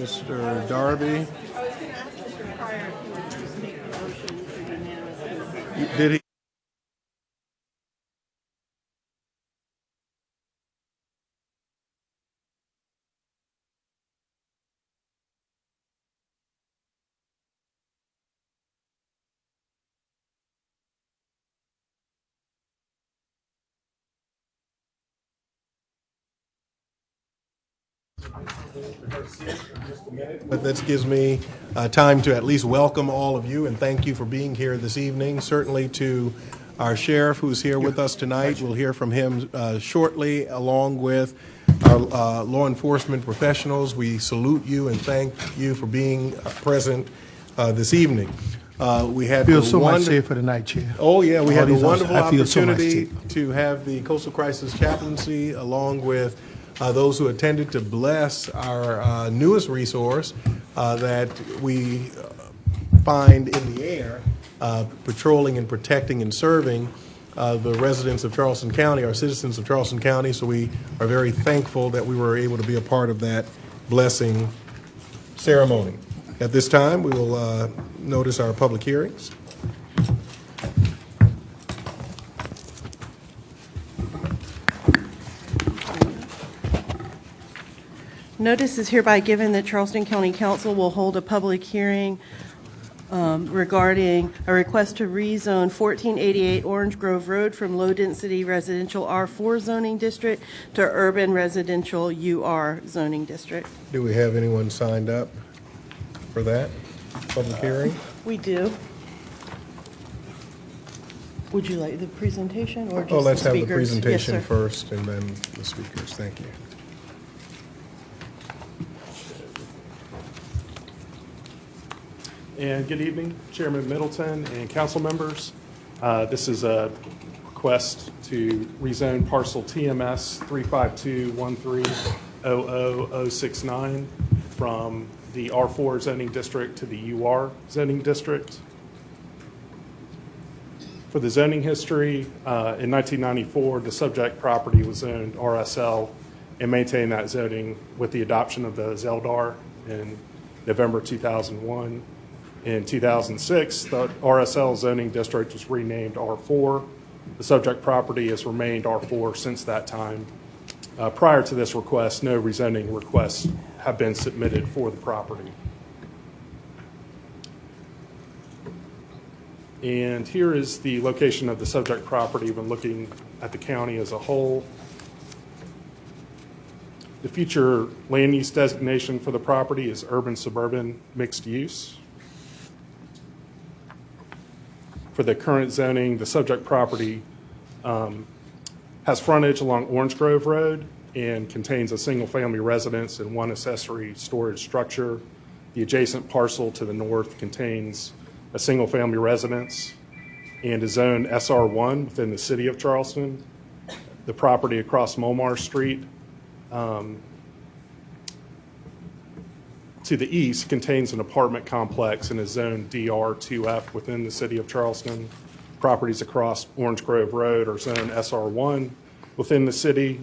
Mr. Darby. I was going to ask Mr. Pryor if he would just make the motion for unanimous consent. Did he? But this gives me time to at least welcome all of you and thank you for being here this evening. Certainly to our sheriff who's here with us tonight. We'll hear from him shortly, along with our law enforcement professionals. We salute you and thank you for being present this evening. We had feel so much safer tonight, Chair. Oh, yeah, we had the wonderful I feel so much opportunity safer. to have the Coastal Crisis Chaplaincy, along with those who attended, to bless our newest resource that we find in the air, patrolling and protecting and serving the residents of Charleston County, our citizens of Charleston County. So we are very thankful that we were able to be a part of that blessing ceremony. At this time, we will notice our public hearings. Notice is hereby given that Charleston County Council will hold a public hearing regarding a request to rezone 1488 Orange Grove Road from low-density residential R4 zoning district to urban residential UR zoning district. Do we have anyone signed up for that public hearing? We do. Would you like the presentation or just Oh, let's the have the speakers? presentation Yes, sir. first and then the speakers. Thank you. And good evening, Chairman Middleton and council members. This is a request to rezone parcel TMS 35213000069 from the R4 zoning district to the UR zoning district. For the zoning history, in 1994, the subject property was zoned RSL and maintained that zoning with the adoption of the ZELDAR in November 2001. In 2006, the RSL zoning district was renamed R4. The subject property has remained R4 since that time. Prior to this request, no rezoning requests have been submitted for the property. And here is the location of the subject property when looking at the county as a whole. The future land use designation for the property is urban-suburban mixed use. For the current zoning, the subject property has frontage along Orange Grove Road and contains a single-family residence and one accessory storage structure. The adjacent parcel to the north contains a single-family residence and is zoned SR1 within the city of Charleston. The property across Mulmar Street to the east contains an apartment complex and is zoned DR2F within the city of Charleston. Properties across Orange Grove Road are zoned SR1 within the city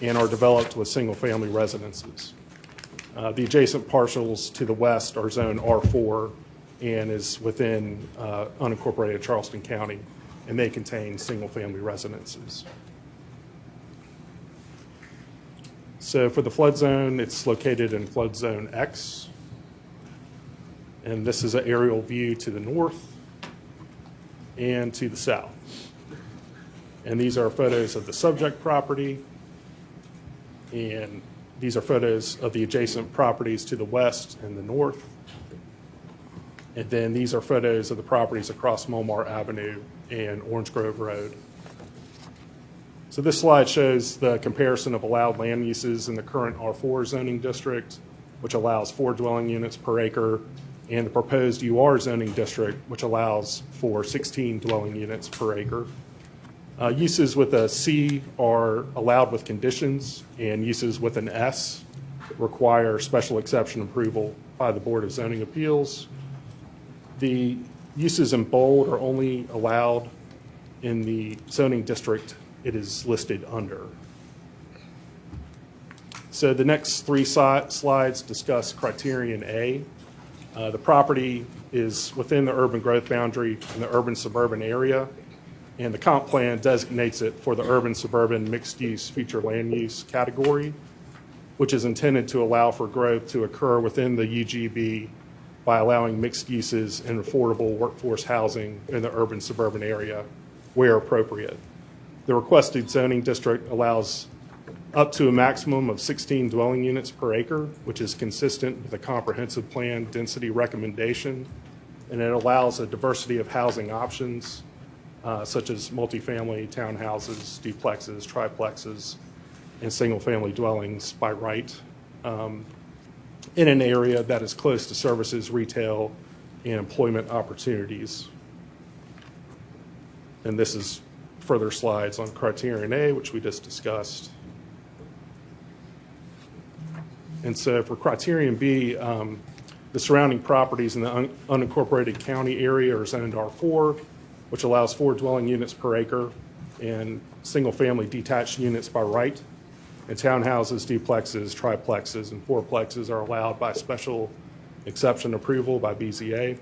and are developed with single-family residences. The adjacent parcels to the west are zoned R4 and is within unincorporated Charleston County, and they contain single-family residences. So for the flood zone, it's located in flood zone X. And this is an aerial view to the north and to the south. And these are photos of the subject property. And these are photos of the adjacent properties to the west and the north. And then these are photos of the properties across Mulmar Avenue and Orange Grove Road. So this slide shows the comparison of allowed land uses in the current R4 zoning district, which allows 4 dwelling units per acre, and the proposed UR zoning district, which allows for 16 dwelling units per acre. Uses with a C are allowed with conditions, and uses with an S require special exception approval by the Board of Zoning Appeals. The uses in bold are only allowed in the zoning district it is listed under. So the next three slides discuss criterion A. The property is within the urban growth boundary in the urban-suburban area, and the comp plan designates it for the urban-suburban mixed-use future land use category, which is intended to allow for growth to occur within the UGB by allowing mixed uses and affordable workforce housing in the urban-suburban area where appropriate. The requested zoning district allows up to a maximum of 16 dwelling units per acre, which is consistent with the comprehensive plan density recommendation, and it allows a diversity of housing options, such as multifamily, townhouses, duplexes, triplexes, and single-family dwellings by right, in an area that is close to services, retail, and employment opportunities. And this is further slides on criterion A, which we just discussed. And so for criterion B, the surrounding properties in the unincorporated county area are zoned R4, which allows 4 dwelling units per acre and single-family detached units by right. And townhouses, duplexes, triplexes, and fourplexes are allowed by special exception approval by BZA.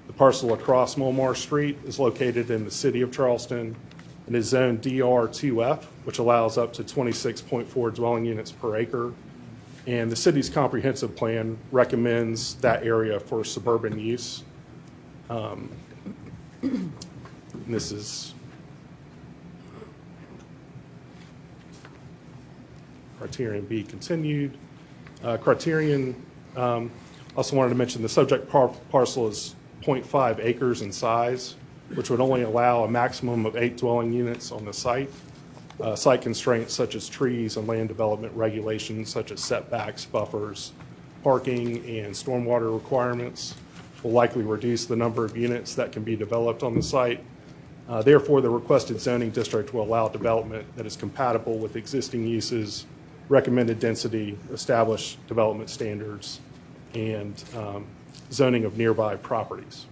The parcel across Mulmar Street is located in the city of Charleston and is zoned DR2F, which allows up to 26.4 dwelling units per acre. And the city's comprehensive plan recommends that area for suburban use. And this is criterion B continued. Criterion, also wanted to mention the subject parcel is 0.5 acres in size, which would only allow a maximum of 8 dwelling units on the site. Site constraints such as trees and land development regulations such as setbacks, buffers, parking, and stormwater requirements will likely reduce the number of units that can be developed on the site. Therefore, the requested zoning district will allow development that is compatible with existing uses, recommended density, established development standards, and zoning of nearby properties.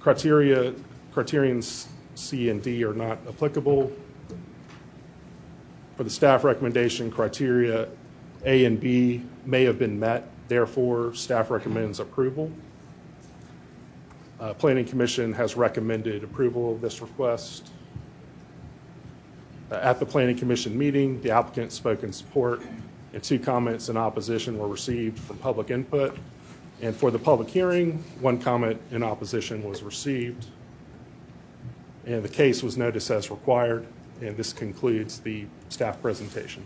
Criterions C and D are not applicable. For the staff recommendation, criteria A and B may have been met. Therefore, staff recommends approval. Planning Commission has recommended approval of this request. At the Planning Commission meeting, the applicant spoke in support, and 2 comments in opposition were received from public input. And for the public hearing, 1 comment in opposition was received. And the case was noticed as required, and this concludes the staff presentation.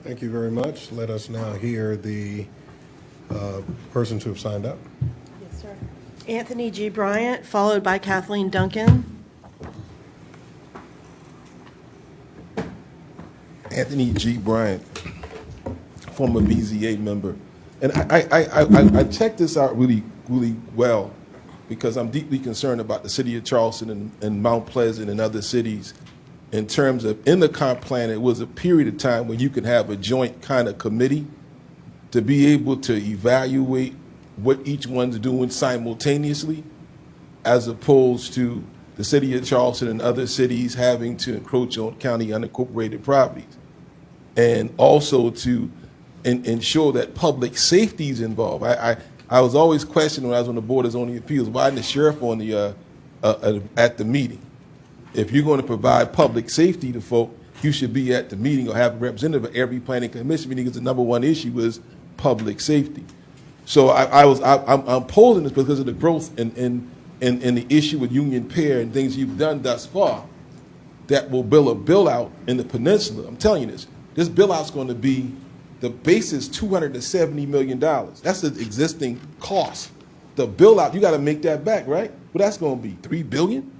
Thank you very much. Let us now hear the persons who have signed up. Yes, sir. Anthony G. Bryant, followed by Kathleen Duncan. Anthony G. Bryant, former BZA member. And I checked this out really well because I'm deeply concerned about the city of Charleston and Mount Pleasant and other cities in terms of, in the comp plan, it was a period of time when you could have a joint kind of committee to be able to evaluate what each one's doing simultaneously, as opposed to the city of Charleston and other cities having to encroach on county unincorporated properties. And also to ensure that public safety is involved. I was always questioning when I was on the Board of Zoning Appeals, why isn't the sheriff on the at the meeting? If you're going to provide public safety to folk, you should be at the meeting or have a representative of every planning commission meeting, because the number 1 issue is public safety. So I'm posing this because of the growth in the issue with Union Pair and things you've done thus far that will build a bill out in the peninsula. I'm telling you this bill out's going to be, the base is $270 million. That's the existing cost. The bill out, you got to make that back, right? Well, that's going to be $3 billion.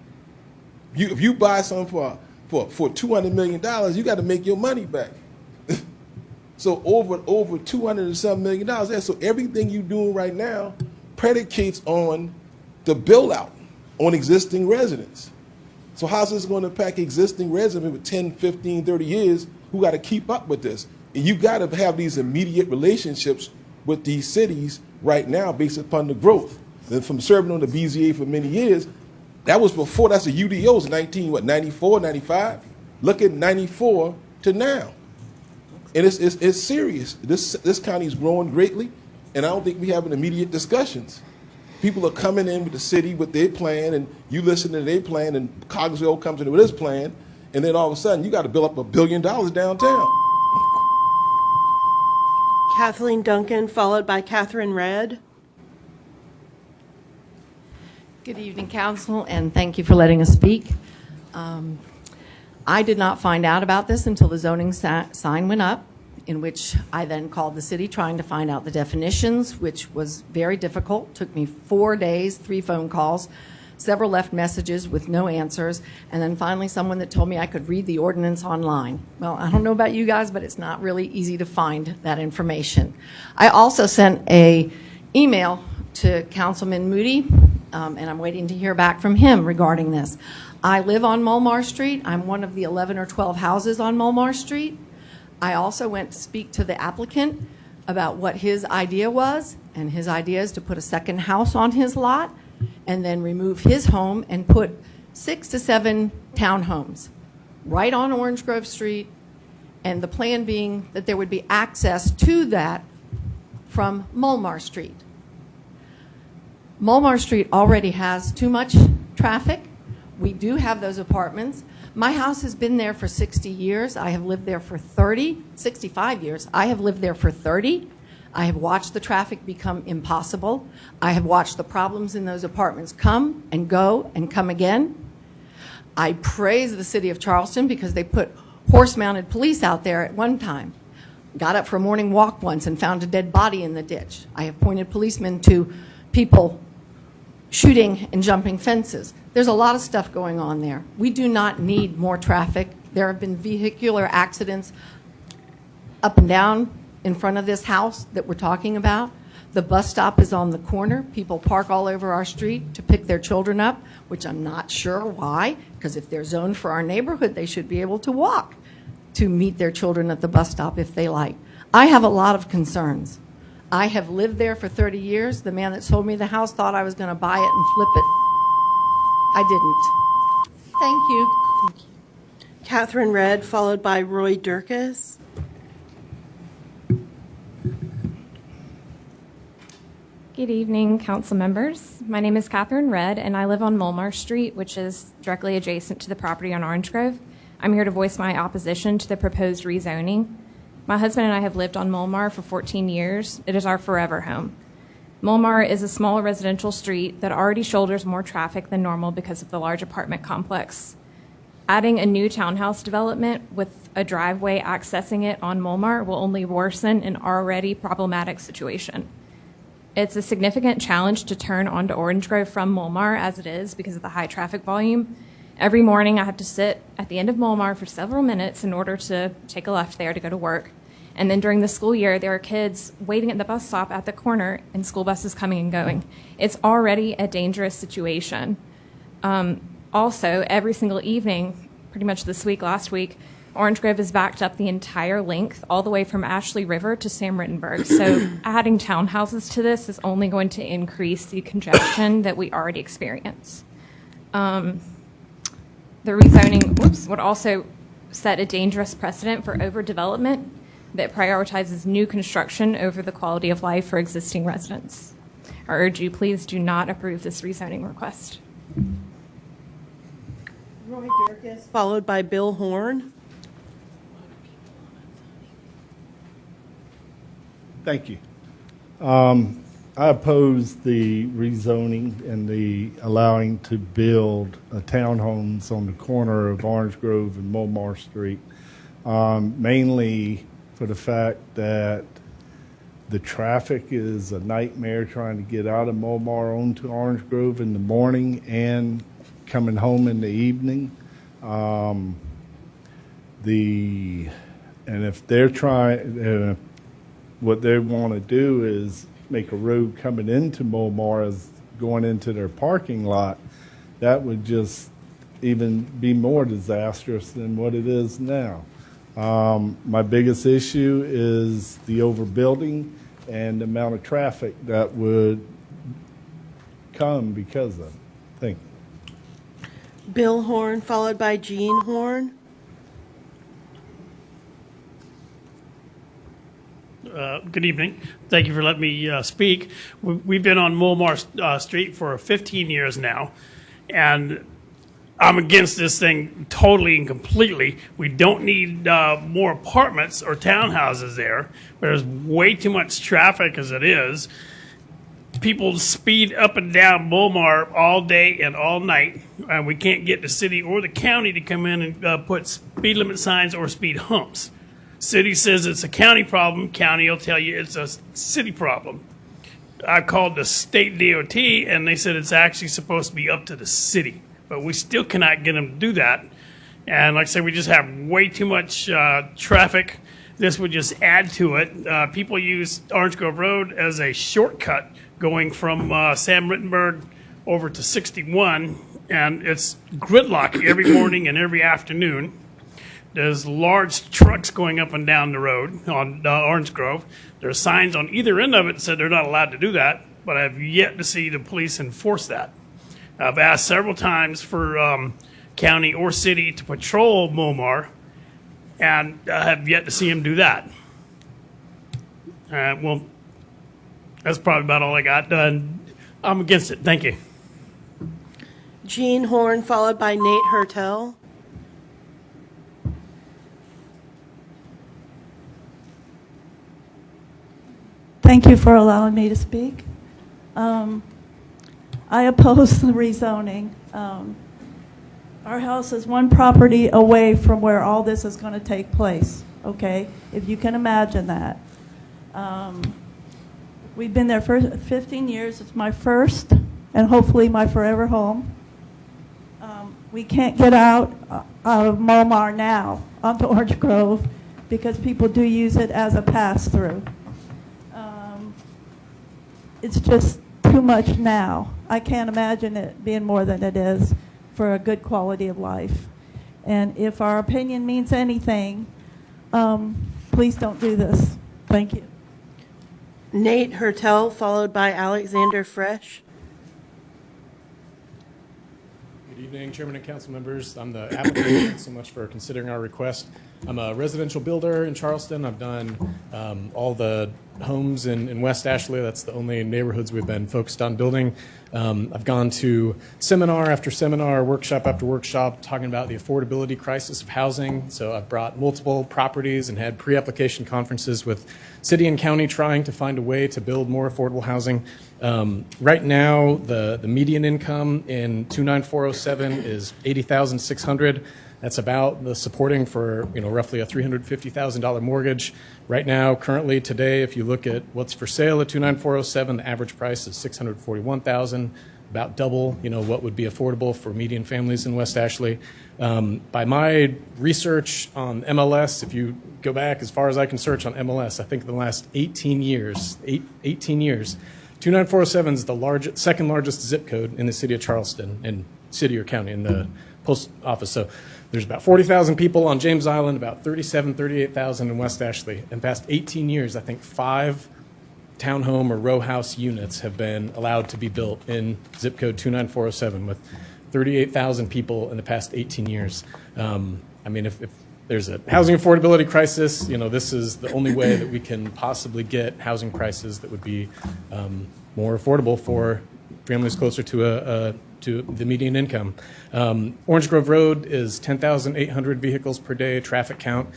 If you buy something for $200 million, you got to make your money back. So over $200 and some million there. So everything you're doing right now predicates on the bill out on existing residents. So how's this going to impact existing residents with 10, 15, 30 years who got to keep up with this? And you got to have these immediate relationships with these cities right now based upon the growth. And from serving on the BZA for many years, that was before, that's the UDOs, 94, 95? Look at 94 to to now. And it's serious. This county is growing greatly, and I don't think we having immediate discussions. People are coming in with the city with their plan, and you listen to their plan, and Cogswell comes in with his plan, and then all of a sudden you got to build up $1 billion downtown. Kathleen Duncan, followed by Catherine Redd. Good evening, council, and thank you for letting us speak. I did not find out about this until the zoning sign went up, in which I then called the city trying to find out the definitions, which was very difficult. Took me 4 days, 3 phone calls, several left messages with no answers, and then finally someone that told me I could read the ordinance online. Well, I don't know about you guys, but it's not really easy to find that information. I also sent an email to Councilman Moody, and I'm waiting to hear back from him regarding this. I live on Mulmar Street. I'm one of the 11 or 12 houses on Mulmar Street. I also went to speak to the applicant about what his idea was, and his idea is to put a second house on his lot and then remove his home and put 6 to 7 townhomes right on Orange Grove Street, and the plan being that there would be access to that from Mulmar Street. Mulmar Street already has too much traffic. We do have those apartments. My house has been there for 60 years. I have lived there for 65 years. I have lived there for 30. I have watched the traffic become impossible. I have watched the problems in those apartments come and go and come again. I praise the city of Charleston because they put horse-mounted police out there at one time. Got up for a morning walk once and found a dead body in the ditch. I have pointed policemen to people shooting and jumping fences. There's a lot of stuff going on there. We do not need more traffic. There have been vehicular accidents up and down in front of this house that we're talking about. The bus stop is on the corner. People park all over our street to pick their children up, which I'm not sure why, because if they're zoned for our neighborhood, they should be able to walk to meet their children at the bus stop if they like. I have a lot of concerns. I have lived there for 30 years. The man that sold me the house thought I was going to buy it and flip it. I didn't. Thank you. Catherine Redd, followed by Roy Durkis. Good evening, council members. My name is Catherine Redd, and I live on Mulmar Street, which is directly adjacent to the property on Orange Grove. I'm here to voice my opposition to the proposed rezoning. My husband and I have lived on Mulmar for 14 years. It is our forever home. Mulmar is a small residential street that already shoulders more traffic than normal because of the large apartment complex. Adding a new townhouse development with a driveway accessing it on Mulmar will only worsen an already problematic situation. It's a significant challenge to turn onto Orange Grove from Mulmar as it is because of the high traffic volume. Every morning I have to sit at the end of Mulmar for several minutes in order to take a left there to go to work. And then during the school year, there are kids waiting at the bus stop at the corner and school buses coming and going. It's already a dangerous situation. Also, every single evening, pretty much this week, last week, Orange Grove is backed up the entire length, all the way from Ashley River to Sam Rittenberg. So adding townhouses to this is only going to increase the congestion that we already experience. The rezoning would also set a dangerous precedent for overdevelopment that prioritizes new construction over the quality of life for existing residents. I urge you, please do not approve this rezoning request. Roy Durkis, followed by Bill Horn. Thank you. I oppose the rezoning and the allowing to build townhomes on the corner of Orange Grove and Mulmar Street, mainly for the fact that the traffic is a nightmare trying to get out of Mulmar onto Orange Grove in the morning and coming home in the evening. And if they're trying, what they want to do is make a road coming into Mulmar as going into their parking lot, that would just even be more disastrous than what it is now. My biggest issue is the overbuilding and the amount of traffic that would come because of it. Thank you. Bill Horn, followed by Jean Horn. Good evening. Thank you for letting me speak. We've been on Mulmar Street for 15 years now, and I'm against this thing totally and completely. We don't need more apartments or townhouses there. There's way too much traffic as it is. People speed up and down Mulmar all day and all night, and we can't get the city or the county to come in and put speed limit signs or speed humps. City says it's a county problem. County will tell you it's a city problem. I called the state DOT, and they said it's actually supposed to be up to the city. But we still cannot get them to do that. And like I said, we just have way too much traffic. This would just add to it. People use Orange Grove Road as a shortcut going from Sam Rittenberg over to 61, and it's gridlock every morning and every afternoon. There's large trucks going up and down the road on Orange Grove. There's signs on either end of it that said they're not allowed to do that, but I've yet to see the police enforce that. I've asked several times for county or city to patrol Mulmar, and I have yet to see them do that. Well, that's probably about all I got done. I'm against it. Thank you. Jean Horn, followed by Nate Hertel. Thank you for allowing me to speak. I oppose the rezoning. Our house is one property away from where all this is going to take place, okay? If you can imagine that. We've been there for 15 years. It's my first and hopefully my forever home. We can't get out of Mulmar now onto Orange Grove because people do use it as a pass-through. It's just too much now. I can't imagine it being more than it is for a good quality of life. And if our opinion means anything, please don't do this. Thank you. Nate Hertel, followed by Alexander Fresh. Good evening, Chairman and council members. I'm the applicant. Thanks so much for considering our request. I'm a residential builder in Charleston. I've done all the homes in West Ashley. That's the only neighborhoods we've been focused on building. I've gone to seminar after seminar, workshop after workshop, talking about the affordability crisis of housing. So I've brought multiple properties and had pre-application conferences with city and county trying to find a way to build more affordable housing. Right now, the median income in 29407 is $80,600. That's about the supporting for roughly a $350,000 mortgage. Right now, currently today, if you look at what's for sale at 29407, the average price is $641,000, about double what would be affordable for median families in West Ashley. By my research on MLS, if you go back as far as I can search on MLS, I think in the last 18 years, 29407 is the second largest zip code in the city of Charleston, in city or county, in the post office. So there's about 40,000 people on James Island, about 38,000 in West Ashley. In the past 18 years, I think 5 townhome or row house units have been allowed to be built in zip code 29407 with 38,000 people in the past 18 years. If there's a housing affordability crisis, this is the only way that we can possibly get housing prices that would be more affordable for families closer to the median income. Orange Grove Road is 10,800 vehicles per day traffic count.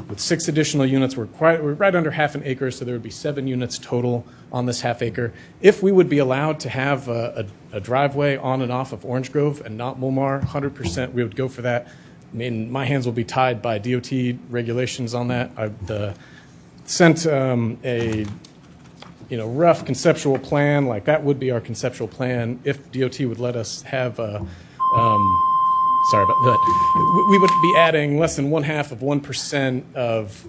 With 6 additional units, we're right under half an acre, so there would be 7 units total on this half acre. If we would be allowed to have a driveway on and off of Orange Grove and not Mulmar, 100% we would go for that. My hands will be tied by DOT regulations on that. I sent a rough conceptual plan, like that would be our conceptual plan if DOT would let us have sorry about that. We would be adding less than 1/2% of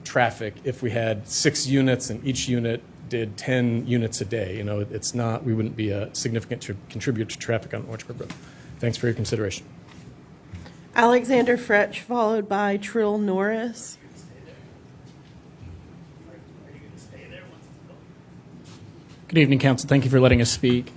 traffic if we had 6 units and each unit did 10 units a day. We wouldn't be a significant contributor to traffic on Orange Grove Road. Thanks for your consideration. Alexander Fresh, followed by Trill Norris. Good evening, Council. Thank you for letting us speak.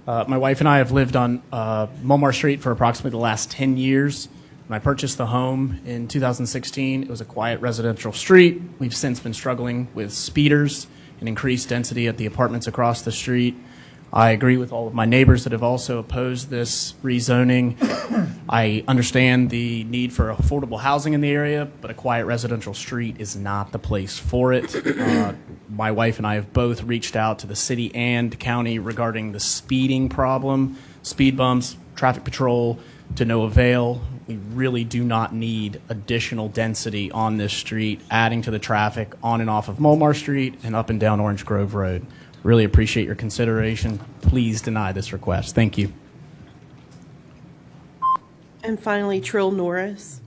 My wife and I have lived on Mulmar Street for approximately the last 10 years. When I purchased the home in 2016, it was a quiet residential street. We've since been struggling with speeders and increased density at the apartments across the street. I agree with all of my neighbors that have also opposed this rezoning. I understand the need for affordable housing in the area, but a quiet residential street is not the place for it. My wife and I have both reached out to the city and county regarding the speeding problem, speed bumps, traffic patrol, to no avail. We really do not need additional density on this street, adding to the traffic on and off of Mulmar Street and up and down Orange Grove Road. Really appreciate your consideration. Please deny this request. Thank you. And finally, Trill Norris.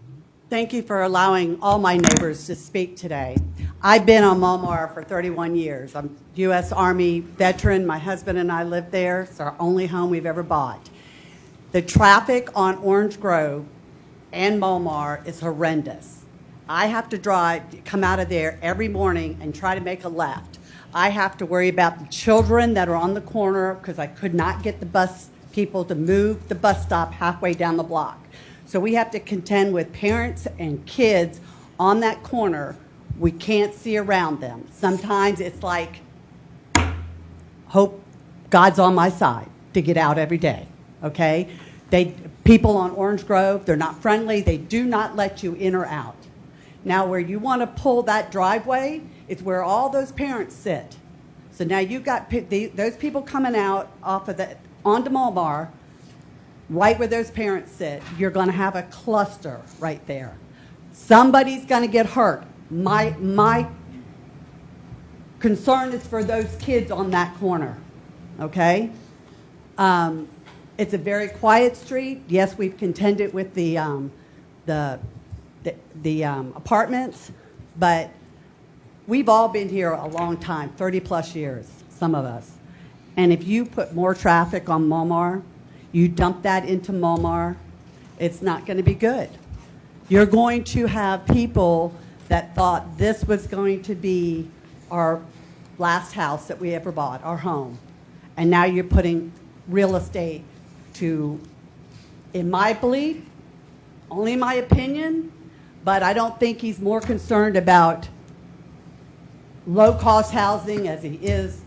Thank you for allowing all my neighbors to speak today. I've been on Mulmar for 31 years. I'm a U.S. Army veteran. My husband and I live there. It's our only home we've ever bought. The traffic on Orange Grove and Mulmar is horrendous. I have to come out of there every morning and try to make a left. I have to worry about the children that are on the corner because I could not get the bus people to move the bus stop halfway down the block. So we have to contend with parents and kids on that corner. We can't see around them. Sometimes it's like, hope God's on my side to get out every day, okay? People on Orange Grove, they're not friendly. They do not let you in or out. Now, where you want to pull that driveway is where all those parents sit. So now you've got those people coming out off of onto Mulmar, right where those parents sit. You're going to have a cluster right there. Somebody's going to get hurt. My concern is for those kids on that corner, okay? It's a very quiet street. Yes, we've contended with the apartments, but we've all been here a long time, 30 plus years, some of us. And if you put more traffic on Mulmar, you dump that into Mulmar, it's not going to be good. You're going to have people that thought this was going to be our last house that we ever bought, our home. And now you're putting real estate to, in my belief, only my opinion, but I don't think he's more concerned about low-cost housing as he is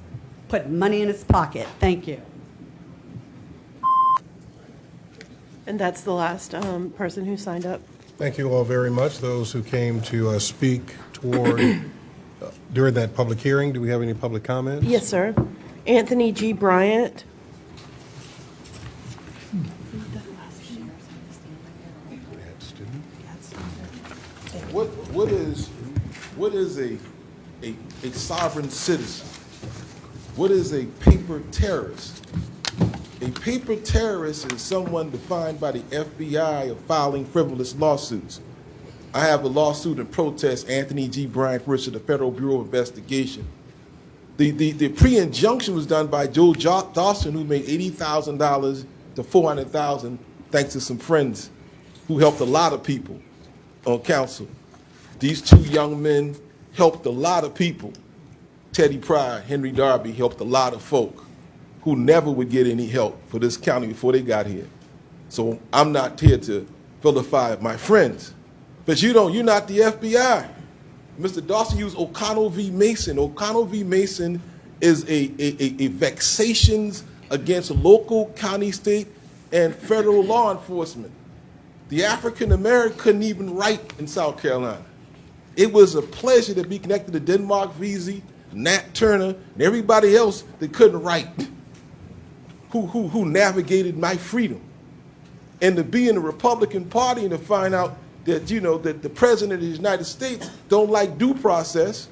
putting money in his pocket. Thank you. And that's the last person who signed up. Thank you all very much, those who came to speak toward during that public hearing. Do we have any public comments? Yes, sir. Anthony G. Bryant. What is a sovereign citizen? What is a paper terrorist? A paper terrorist is someone defined by the FBI of filing frivolous lawsuits. I have a lawsuit in protest, Anthony G. Bryant versus the Federal Bureau of Investigation. The pre-injunction was done by Joe Dawson, who made $80,000 to $400,000 thanks to some friends who helped a lot of people on council. These two young men helped a lot of people. Teddy Pryor, Henry Darby helped a lot of folk who never would get any help for this county before they got here. So I'm not here to vilify my friends. But you're not the FBI. Mr. Dawson used O'Connell v. Mason. O'Connell v. Mason is a vexations against local, county, state, and federal law enforcement. The African American couldn't even write in South Carolina. It was a pleasure to be connected to Denmark Vesey, Nat Turner, and everybody else that couldn't write, who navigated my freedom. And to be in the Republican Party and to find out that, that the President of the United States don't like due process,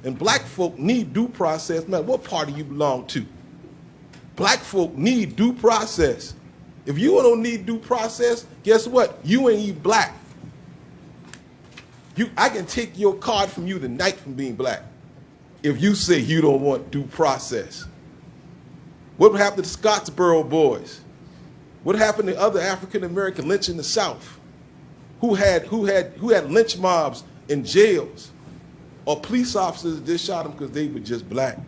and black folk need due process, no matter what party you belong to. Black folk need due process. If you don't need due process, guess what? You ain't even black. I can take your card from you tonight from being black if you say you don't want due process. What happened to the Scottsboro boys? What happened to other African American lynch in the South who had lynch mobs in jails, or police officers that just shot them because they were just black?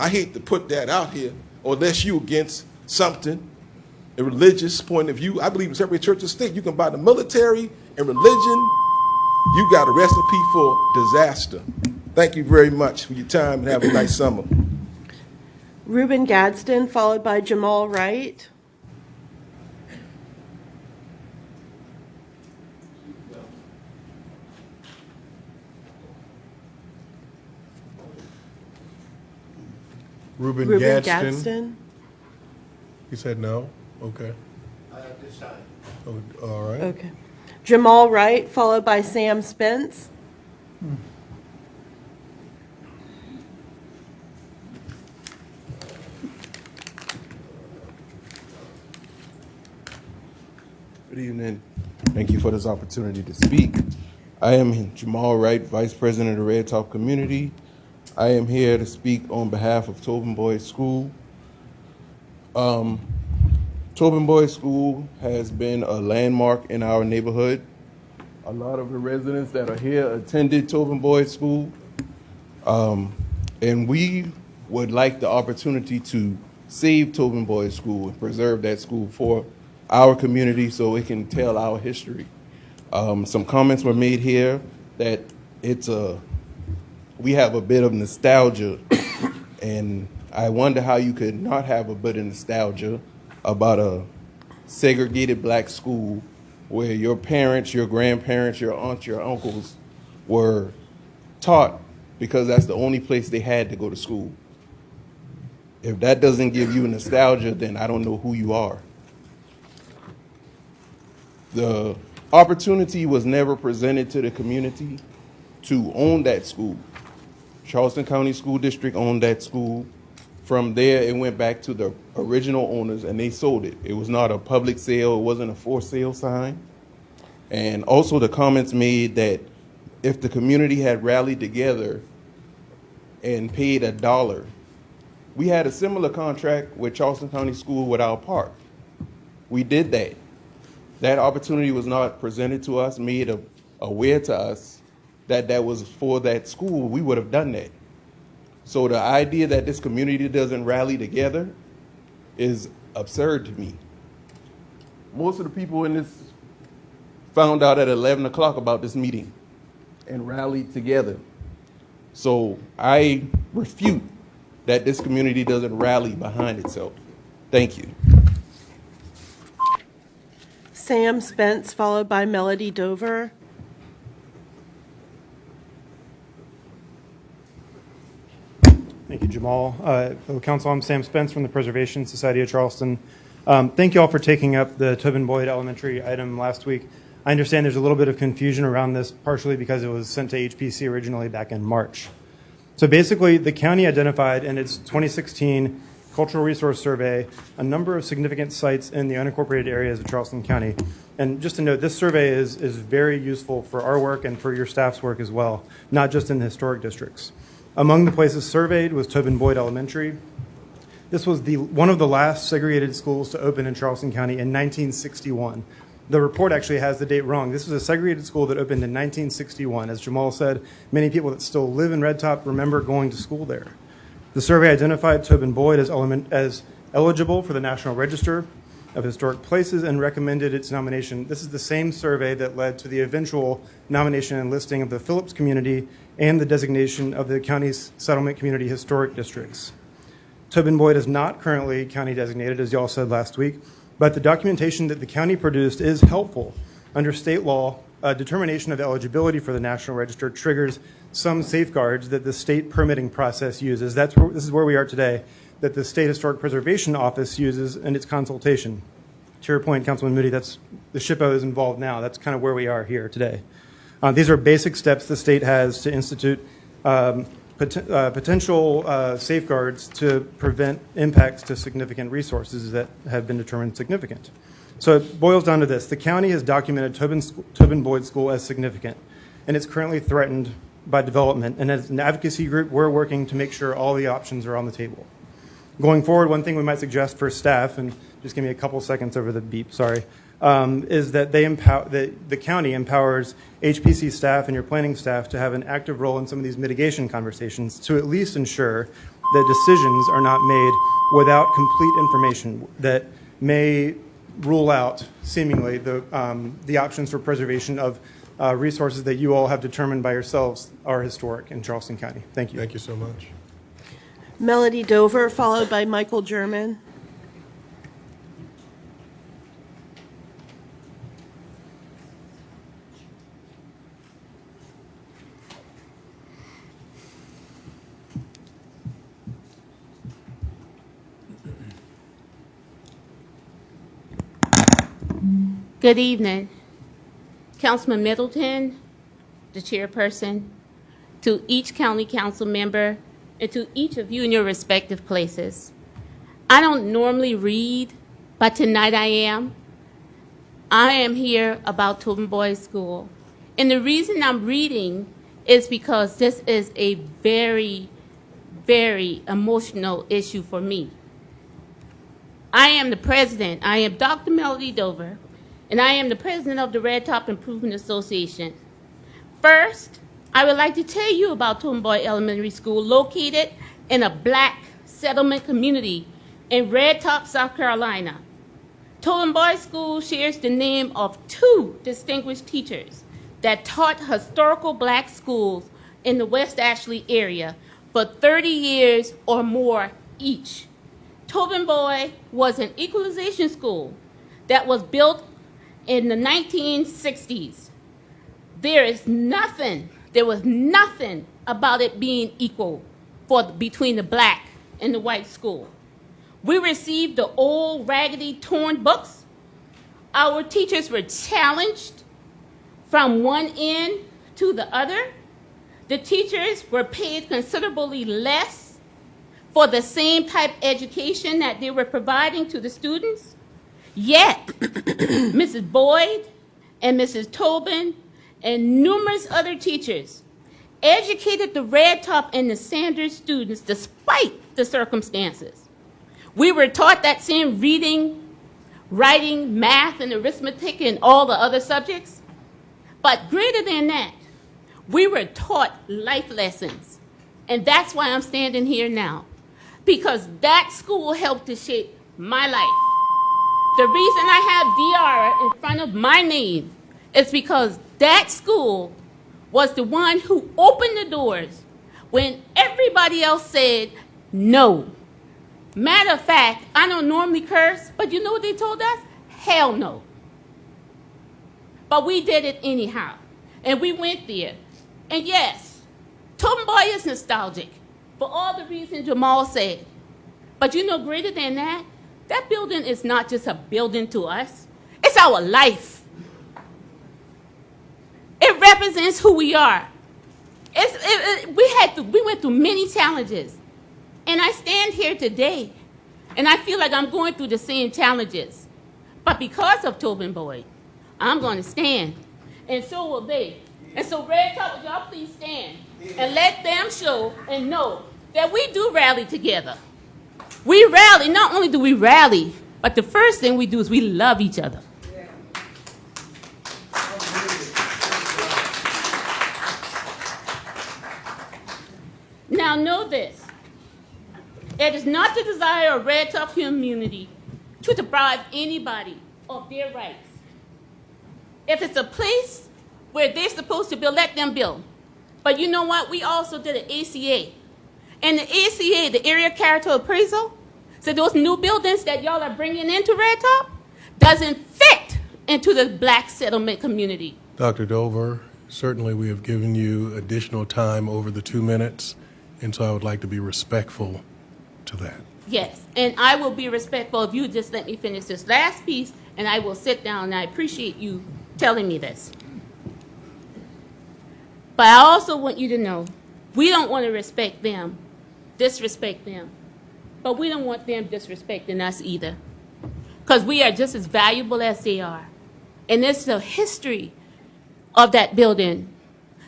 I hate to put that out here, unless you against something. a religious point of view, I believe in separate church and state. You can buy the military and religion. You got a recipe for disaster. Thank you very much for your time and have a nice summer. Reuben Gadsden, followed by Jamal Wright. Reuben Reuben Gadsden. Gadsden. You said no? Okay. Oh, all right. Okay. Jamal Wright, followed by Sam Spence. Good evening. Thank you for this opportunity to speak. I am Jamal Wright, Vice President of the Red Top Community. I am here to speak on behalf of Tobin Boys School. Tobin Boys School has been a landmark in our neighborhood. A lot of the residents that are here attended Tobin Boys School. And we would like the opportunity to save Tobin Boys School and preserve that school for our community so it can tell our history. Some comments were made here that we have a bit of nostalgia, and I wonder how you could not have a bit of nostalgia about a segregated black school where your parents, your grandparents, your aunts, your uncles were taught because that's the only place they had to go to school. If that doesn't give you nostalgia, then I don't know who you are. The opportunity was never presented to the community to own that school. Charleston County School District owned that school. From there, it went back to the original owners, and they sold it. It was not a public sale. It wasn't a for sale sign. And also the comments made that if the community had rallied together and paid $1, we had a similar contract with Charleston County School with our park. We did that. That opportunity was not presented to us, made aware to us that that was for that school. We would have done that. So the idea that this community doesn't rally together is absurd to me. Most of the people in this found out at 11 o'clock about this meeting and rallied together. So I refute that this community doesn't rally behind itself. Thank you. Sam Spence, followed by Melody Dover. Thank you, Jamal. Council, I'm Sam Spence from the Preservation Society of Charleston. Thank you all for taking up the Tobin Boyd Elementary item last week. I understand there's a little bit of confusion around this, partially because it was sent to HPC originally back in March. So basically, the county identified in its 2016 Cultural Resource Survey a number of significant sites in the unincorporated areas of Charleston County. And just to note, this survey is very useful for our work and for your staff's work as well, not just in the historic districts. Among the places surveyed was Tobin Boyd Elementary. This was one of the last segregated schools to open in Charleston County in 1961. The report actually has the date wrong. This was a segregated school that opened in 1961. As Jamal said, many people that still live in Red Top remember going to school there. The survey identified Tobin Boyd as eligible for the National Register of Historic Places and recommended its nomination. This is the same survey that led to the eventual nomination and listing of the Phillips community and the designation of the county's settlement community historic districts. Tobin Boyd is not currently county designated, as y'all said last week, but the documentation that the county produced is helpful. Under state law, a determination of eligibility for the National Register triggers some safeguards that the state permitting process uses. This is where we are today, that the State Historic Preservation Office uses in its consultation. To your point, Councilman Moody, the SHPO is involved now. That's kind of where we are here today. These are basic steps the state has to institute potential safeguards to prevent impacts to significant resources that have been determined significant. So it boils down to this. The county has documented Tobin Boyd School as significant, and it's currently threatened by development. And as an advocacy group, we're working to make sure all the options are on the table. Going forward, one thing we might suggest for staff, and just give me a couple seconds over the beep, sorry, is that the county empowers HPC staff and your planning staff to have an active role in some of these mitigation conversations to at least ensure that decisions are not made without complete information, that may rule out, seemingly, the options for preservation of resources that you all have determined by yourselves are historic in Charleston County. Thank you. Thank you so much. Melody Dover, followed by Michael German. Good evening, Councilman Middleton, the chairperson, to each county council member, and to each of you in your respective places. I don't normally read, but tonight I am. I am here about Tobin Boys School. And the reason I'm reading is because this is a very, very emotional issue for me. I am the president. I am Dr. Melody Dover, and I am the president of the Red Top Improvement Association. First, I would like to tell you about Tobin Boyd Elementary School, located in a black settlement community in Red Top, South Carolina. Tobin Boyd School shares the name of two distinguished teachers that taught historical black schools in the West Ashley area for 30 years or more each. Tobin Boyd was an equalization school that was built in the 1960s. There was nothing about it being equal between the black and the white school. We received the old, raggedy, torn books. Our teachers were challenged from one end to the other. The teachers were paid considerably less for the same type education that they were providing to the students. Yet, Mrs. Boyd and Mrs. Tobin and numerous other teachers educated the Red Top and the Sanders students despite the circumstances. We were taught that same reading, writing, math, and arithmetic and all the other subjects. But greater than that, we were taught life lessons. And that's why I'm standing here now, because that school helped to shape my life. The reason I have DR in front of my name is because that school was the one who opened the doors when everybody else said no. Matter of fact, I don't normally curse, but you know what they told us? Hell no. But we did it anyhow, and we went there. And yes, Tobin Boyd is nostalgic for all the reasons Jamal said. But you know, greater than that, that building is not just a building to us. It's our life. It represents who we are. We went through many challenges. And I stand here today, and I feel like I'm going through the same challenges. But because of Tobin Boyd, I'm going to stand, and so will they. And so, Red Top, would y'all please stand and let them show and know that we do rally together. We rally. Not only do we rally, but the first thing we do is we love each other. Now know this. It is not the desire of Red Top community to deprive anybody of their rights. If it's a place where they're supposed to build, let them build. But you know what? We also did an ACA. And the ACA, the area character appraisal, so those new buildings that y'all are bringing into Red Top doesn't fit into the black settlement community. Dr. Dover, certainly we have given you additional time over the 2 minutes, and so I would like to be respectful to that. Yes, and I will be respectful if you just let me finish this last piece, and I will sit down, and I appreciate you telling me this. But I also want you to know, we don't want to disrespect them, but we don't want them disrespecting us either, because we are just as valuable as they are. And it's the history of that building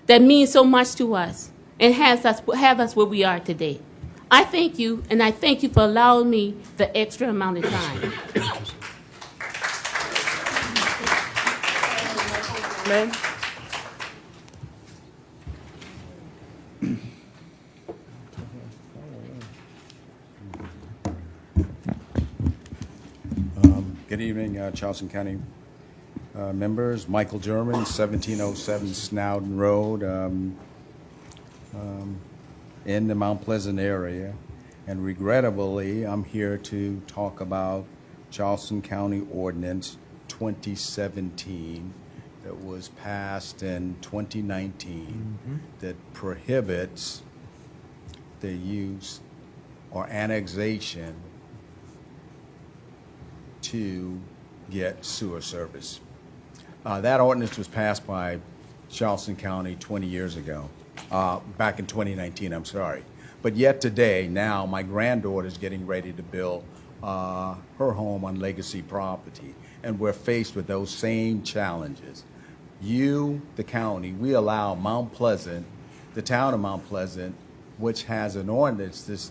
that means so much to us and have us where we are today. I thank you, and I thank you for allowing me the extra amount of time. Amen. evening, Charleston County members. Michael German, 1707 Snowden Road, in the Mount Pleasant area. And regrettably, I'm here to talk about Charleston County Ordinance 2017 that was passed in 2019 that prohibits the use or annexation to get sewer service. That ordinance was passed by Charleston County 20 years ago, back in 2019, I'm sorry. But yet today, now, my granddaughter is getting ready to build her home on legacy property, and we're faced with those same challenges. You, the county, we allow Mount Pleasant, the town of Mount Pleasant, which has an ordinance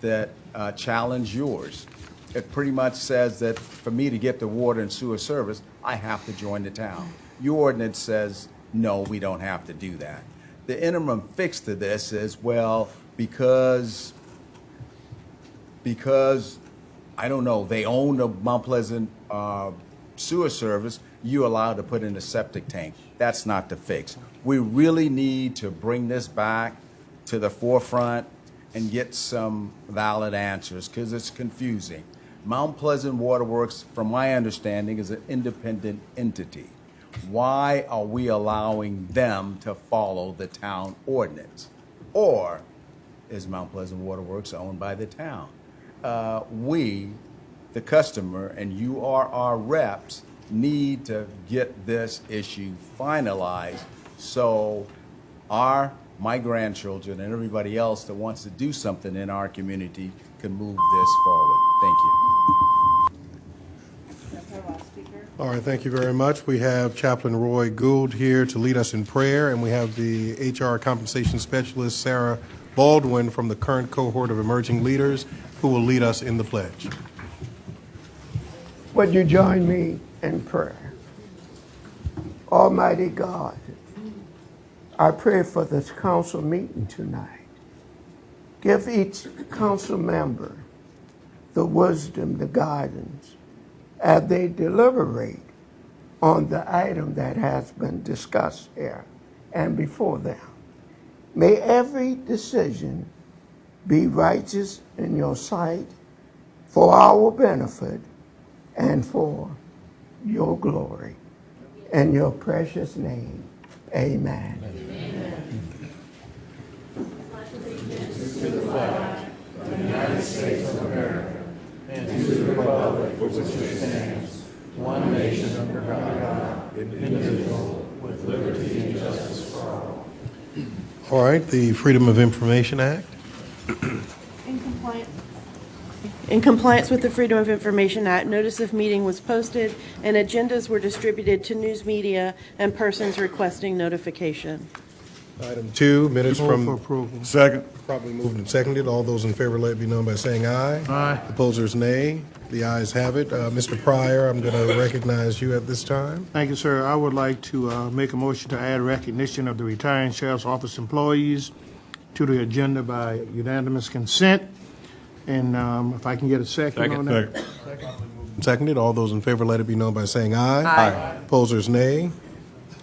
that challenge yours. It pretty much says that for me to get the water and sewer service, I have to join the town. Your ordinance says, no, we don't have to do that. The interim fix to this is, well, because I don't know, they own the Mount Pleasant sewer service, you're allowed to put in a septic tank. That's not the fix. We really need to bring this back to the forefront and get some valid answers, because it's confusing. Mount Pleasant Waterworks, from my understanding, is an independent entity. Why are we allowing them to follow the town ordinance? Or is Mount Pleasant Waterworks owned by the town? We, the customer, and you are our reps, need to get this issue finalized so my grandchildren and everybody else that wants to do something in our community can move this forward. Thank you. All right, thank you very much. We have Chaplain Roy Gould here to lead us in prayer, and we have the HR Compensation Specialist, Sarah Baldwin, from the current cohort of emerging leaders, who will lead us in the pledge. Would you join me in prayer? Almighty God, I pray for this council meeting tonight. Give each council member the wisdom, the guidance, as they deliberate on the item that has been discussed here and before them. May every decision be righteous in your sight for our benefit and for your glory. In your precious name, amen. To the flag of the United States of America and to the republic for which it stands, one nation under God, indivisible, with liberty and justice for all. All right, the Freedom of Information Act. In compliance with the Freedom of Information Act, notice of meeting was posted and agendas were distributed to news media and persons requesting notification. Item 2, minutes Move from... for approval. Second. Probably moved and seconded. All those in favor, let it be known by saying aye. Aye. Opposers, nay. The ayes have it. Mr. Pryor, I'm going to recognize you at this time. Thank you, sir. I would like to make a motion to add recognition of the retiring Sheriff's Office employees to the agenda by unanimous consent. And if I can get a second on that. Seconded. All those in favor, let it be known by saying aye. Aye. Opposers, nay.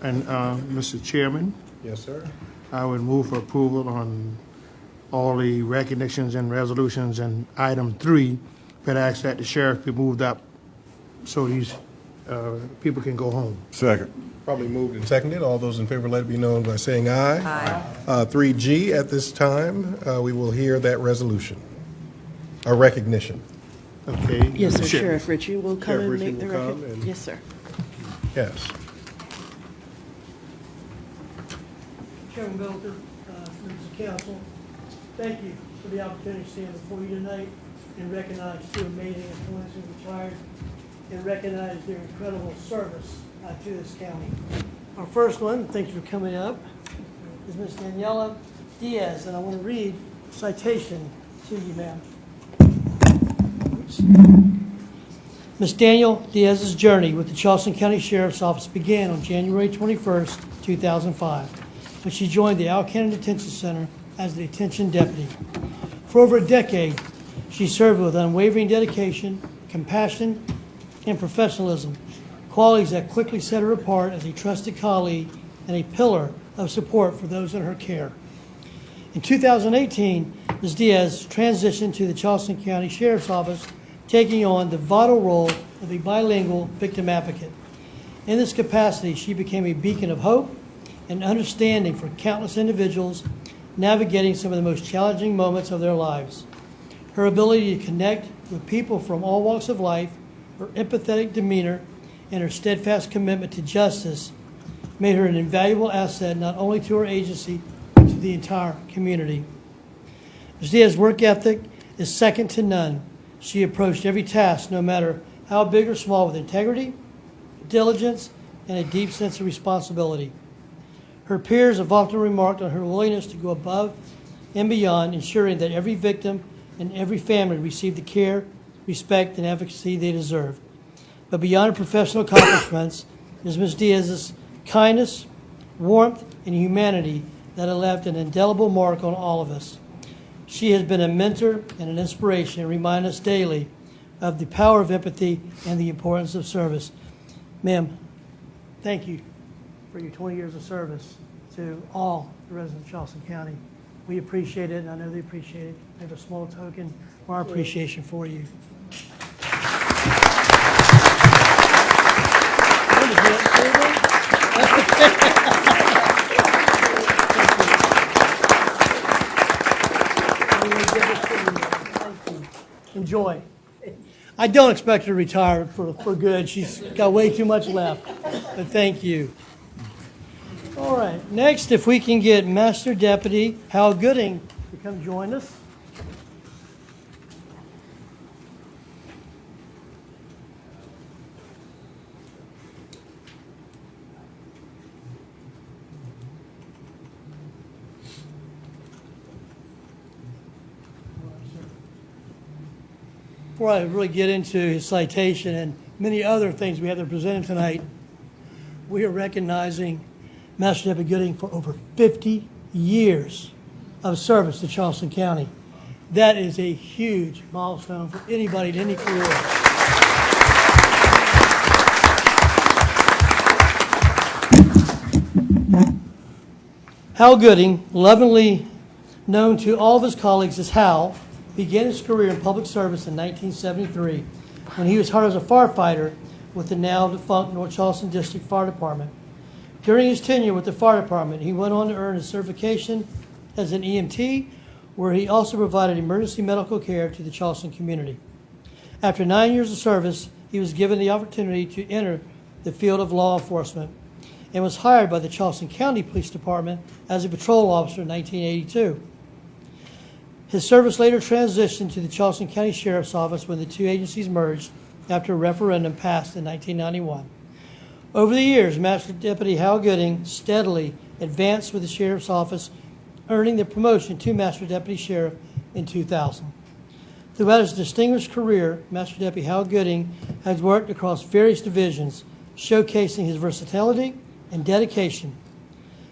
And Mr. Chairman, Yes, sir. I would move for approval on all the recognitions and resolutions, and item 3, but ask that the sheriff be moved up so these people can go home. Second. Probably moved and seconded. All those in favor, let it be known by saying aye. Aye. 3G, at this time, we will hear that resolution. A recognition. Okay. Yes, sir. Sheriff Ritchie will come Sheriff and Ritchie make the will come record. and- Yes, sir. Yes. Chairman Middleton, members of council, thank you for the opportunity to stand before you tonight and recognize two amazing employees who retired and recognize their incredible service to this county. Our first one, thank you for coming up, is Ms. Daniela Diaz, and I want to read a citation to you, ma'am. Ms. Daniel Diaz's journey with the Charleston County Sheriff's Office began on January 21st, 2005. When she joined the Alcannon Detention Center as the detention deputy. For over a decade, she served with unwavering dedication, compassion, and professionalism, qualities that quickly set her apart as a trusted colleague and a pillar of support for those in her care. In 2018, Ms. Diaz transitioned to the Charleston County Sheriff's Office, taking on the vital role of a bilingual victim advocate. In this capacity, she became a beacon of hope and understanding for countless individuals navigating some of the most challenging moments of their lives. Her ability to connect with people from all walks of life, her empathetic demeanor, and her steadfast commitment to justice made her an invaluable asset not only to her agency, but to the entire community. Ms. Diaz's work ethic is second to none. She approached every task, no matter how big or small, with integrity, diligence, and a deep sense of responsibility. Her peers have often remarked on her willingness to go above and beyond, ensuring that every victim and every family receive the care, respect, and advocacy they deserve. But beyond her professional accomplishments is Ms. Diaz's kindness, warmth, and humanity that have left an indelible mark on all of us. She has been a mentor and an inspiration and reminds us daily of the power of empathy and the importance of service. Ma'am, thank you for your 20 years of service to all the residents of Charleston County. We appreciate it, and I know they appreciate it. We have a small token of our appreciation for you. Enjoy. I don't expect her to retire for good. She's got way too much left. But thank you. All right. Next, if we can get Master Deputy Hal Gooding to come join us. Before I really get into his citation and many other things we have to present him tonight, we are recognizing Master Deputy Gooding for over 50 years of service to Charleston County. That is a huge milestone for anybody in any career. Hal Gooding, lovingly known to all of his colleagues as Hal, began his career in public service in 1973 when he was hired as a firefighter with the now defunct North Charleston District Fire Department. During his tenure with the fire department, he went on to earn his certification as an EMT, where he also provided emergency medical care to the Charleston community. After 9 years of service, he was given the opportunity to enter the field of law enforcement and was hired by the Charleston County Police Department as a patrol officer in 1982. His service later transitioned to the Charleston County Sheriff's Office when the two agencies merged after a referendum passed in 1991. Over the years, Master Deputy Hal Gooding steadily advanced with the Sheriff's Office, earning the promotion to Master Deputy Sheriff in 2000. Throughout his distinguished career, Master Deputy Hal Gooding has worked across various divisions, showcasing his versatility and dedication.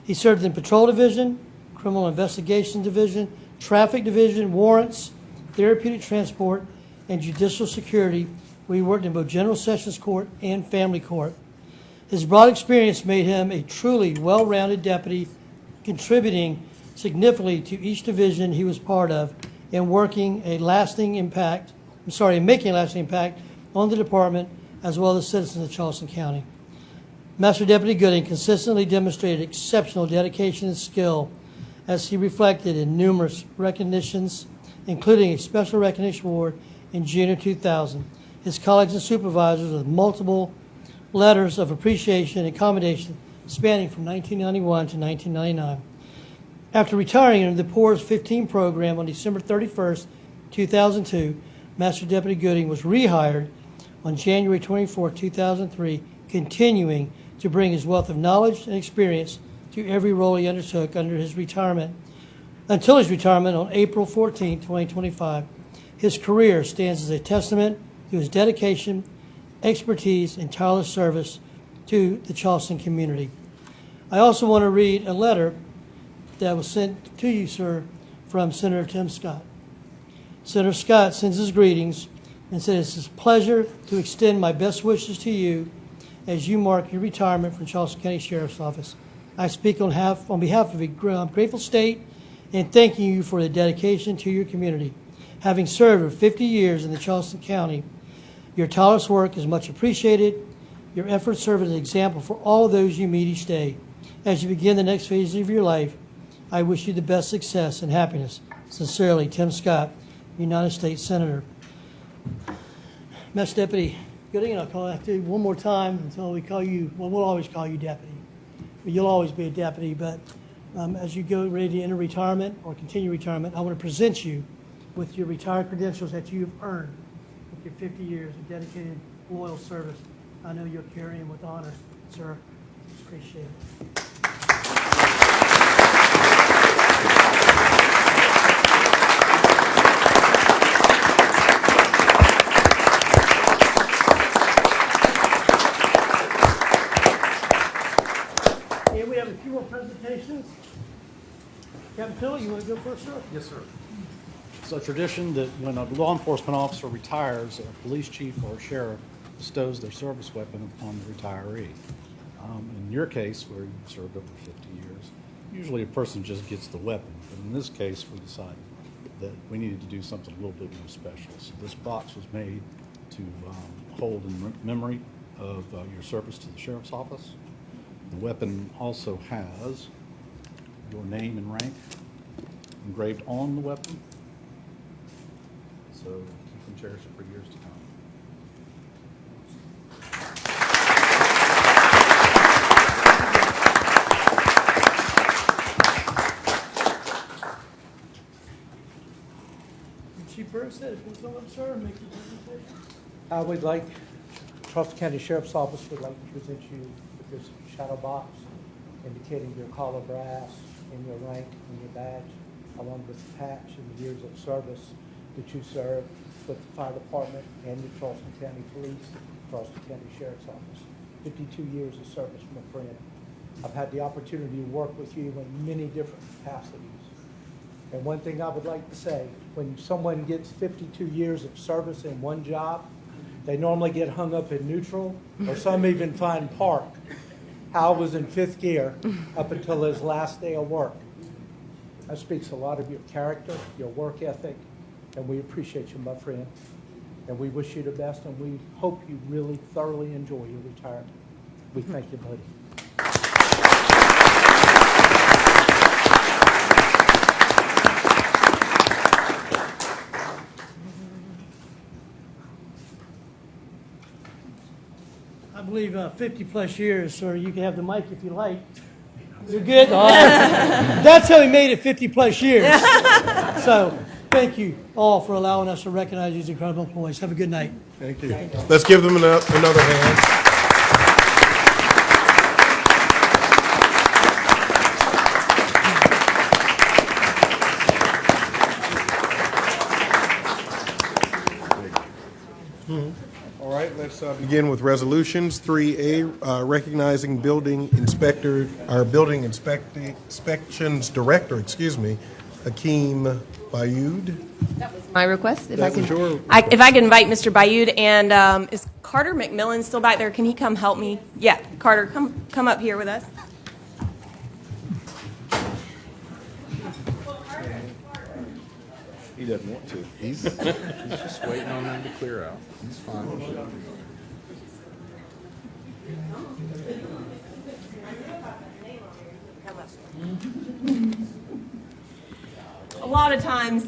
He served in Patrol Division, Criminal Investigation Division, Traffic Division, Warrants, Therapeutic Transport, and Judicial Security, where he worked in both General Sessions Court and Family Court. His broad experience made him a truly well-rounded deputy, contributing significantly to each division he was part of and making a lasting impact on the department as well as citizens of Charleston County. Master Deputy Gooding consistently demonstrated exceptional dedication and skill as he reflected in numerous recognitions, including a special recognition award in June of 2000. His colleagues and supervisors with multiple letters of appreciation and commendation spanning from 1991 to 1999. After retiring under the PORS 15 program on December 31st, 2002, Master Deputy Gooding was rehired on January 24, 2003, continuing to bring his wealth of knowledge and experience to every role he undertook until his retirement on April 14, 2025. His career stands as a testament to his dedication, expertise, and tireless service to the Charleston community. I also want to read a letter that was sent to you, sir, from Senator Tim Scott. Senator Scott sends his greetings and said it's a pleasure to extend my best wishes to you as you mark your retirement from Charleston County Sheriff's Office. I speak on behalf of a grateful state and thanking you for the dedication to your community. Having served for 50 years in the Charleston County, your tireless work is much appreciated. Your efforts serve as an example for all of those you meet each day. As you begin the next phase of your life, I wish you the best success and happiness. Sincerely, Tim Scott, United States Senator. Mess Deputy Gooding, and I'll call after you one more time until we call you, well, we'll always call you deputy. But you'll always be a deputy, but as you go ready to enter retirement or continue retirement, I want to present you with your retired credentials that you've earned with your 50 years of dedicated, loyal service. I know you'll carry them with honor, sir. Appreciate it. And we have a few more presentations. Captain Phil, you want to go first, sir? Yes, sir. It's a tradition that when a law enforcement officer retires, a police chief or a sheriff bestows their service weapon upon the retiree. In your case, where you served over 50 years, usually a person just gets the weapon. But in this case, we decided that we needed to do something a little bit more special. So this box was made to hold in memory of your service to the sheriff's office. The weapon also has your name and rank engraved on the weapon, so you can cherish it for years to come. Chief Burke said, if you come up, sir, and make your presentation. I would like, Charleston County Sheriff's Office would like to present you with this shadow box indicating your collar brass and your rank and your badge, along with the patch and the years of service that you served with the fire department and the Charleston County Police, Charleston County Sheriff's Office. 52 years of service, my friend. I've had the opportunity to work with you in many different capacities. And one thing I would like to say, when someone gets 52 years of service in one job, they normally get hung up in neutral, or some even find park. Hal was in 5th gear up until his last day of work. That speaks a lot of your character, your work ethic, and we appreciate you, my friend. And we wish you the best, and we hope you really thoroughly enjoy your retirement. We thank you, buddy. I believe 50-plus years, sir. You can have the mic if you like. You're good? All right. That's how he made it 50-plus years. So thank you all for allowing us to recognize these incredible employees. Have a good night. Thank you. Let's give them another hand. All right, let's begin with resolutions. 3A, recognizing building inspector, our building inspections director, Hakeem Bayoud. That was my request. If That I can, was your if I can invite Mr. Bayoud, and is Carter McMillan still back there? Can he come help me? Yeah, Carter, come up here with us. He doesn't want to. He's just waiting on them to clear out. He's fine. A lot of times,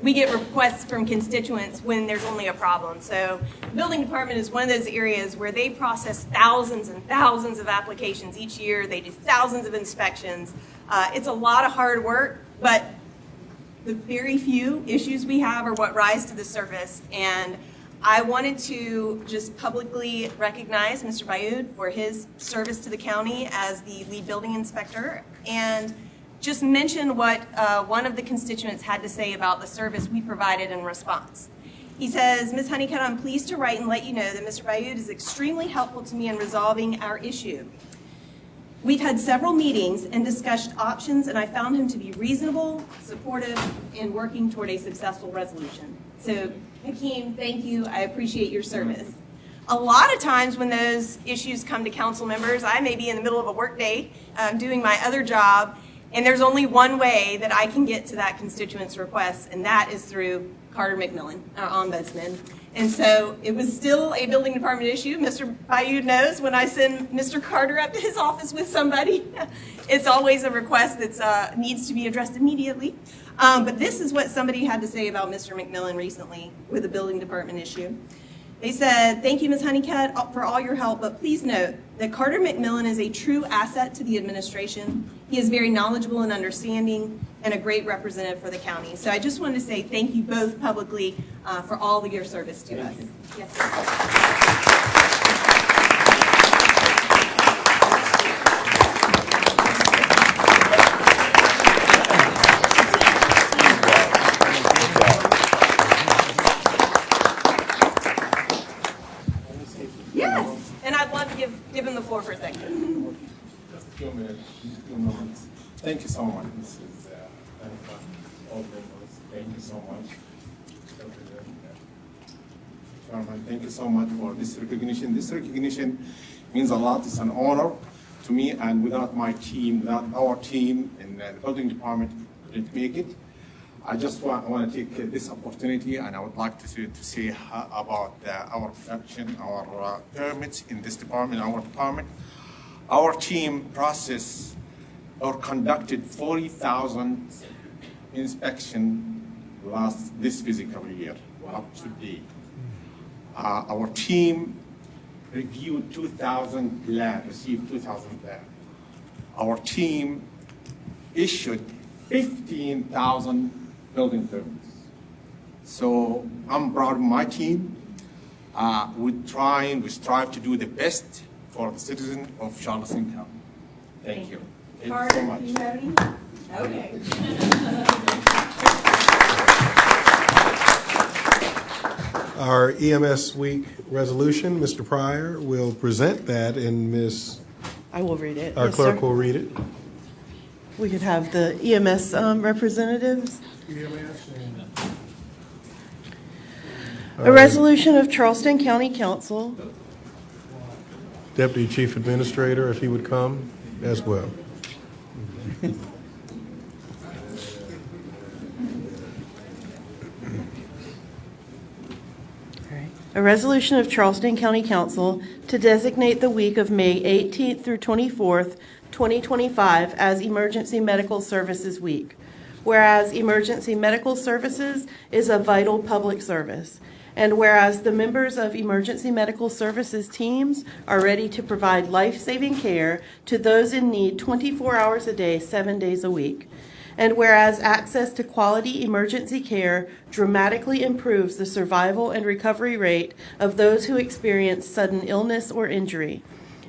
we get requests from constituents when there's only a problem. So the building department is one of those areas where they process thousands and thousands of applications each year. They do thousands of inspections. It's a lot of hard work, but the very few issues we have are what rise to the surface. And I wanted to just publicly recognize Mr. Bayoud for his service to the county as the lead building inspector, and just mention what one of the constituents had to say about the service we provided in response. He says, Ms. Honeycutt, I'm pleased to write and let you know that Mr. Bayoud is extremely helpful to me in resolving our issue. We've had several meetings and discussed options, and I found him to be reasonable, supportive, and working toward a successful resolution. So Hakeem, thank you. I appreciate your service. A lot of times when those issues come to council members, I may be in the middle of a workday doing my other job, and there's only one way that I can get to that constituent's request, and that is through Carter McMillan, our ombudsman. And so it was still a building department issue. Mr. Bayou knows when I send Mr. Carter up to his office with somebody, it's always a request that needs to be addressed immediately. But this is what somebody had to say about Mr. McMillan recently with a building department issue. They said, "Thank you, Ms. Honeycutt, for all your help, but please note that Carter McMillan is a true asset to the administration. He is very knowledgeable and understanding and a great representative for the county." So I just wanted to say thank you both publicly for all of your service to us. Yes. Yes, and I'd love to give him the floor for a second. Just a few minutes. Thank you so much, Mrs. Jennifer, all members. Thank you so much. Chairman, thank you so much for this recognition. This recognition means a lot. It's an honor to me, and without my team, without our team in the building department, couldn't make it. I just want to take this opportunity, and I would like to say about our production, our permits in this department, our department. Our team processed or conducted 40,000 inspection this physical year up to date. Our team reviewed 2,000 plans, received 2,000 plans. Our team issued 15,000 building permits. So I'm proud of my team. We strive to do the best for the citizens of Charleston County. Thank you. Thank you so much. Do you have any? Okay. Our EMS Week resolution, Mr. Pryor will present that, and I will read it. Our Yes, clerk sir. will read it. We could have the EMS representatives. A resolution of Charleston County Council. Deputy Chief Administrator, if he would come as well. A resolution of Charleston County Council to designate the week of May 18th through 24th, 2025 as Emergency Medical Services Week. Whereas emergency medical services is a vital public service. And whereas the members of emergency medical services teams are ready to provide life-saving care to those in need 24 hours a day, 7 days a week. And whereas access to quality emergency care dramatically improves the survival and recovery rate of those who experience sudden illness or injury.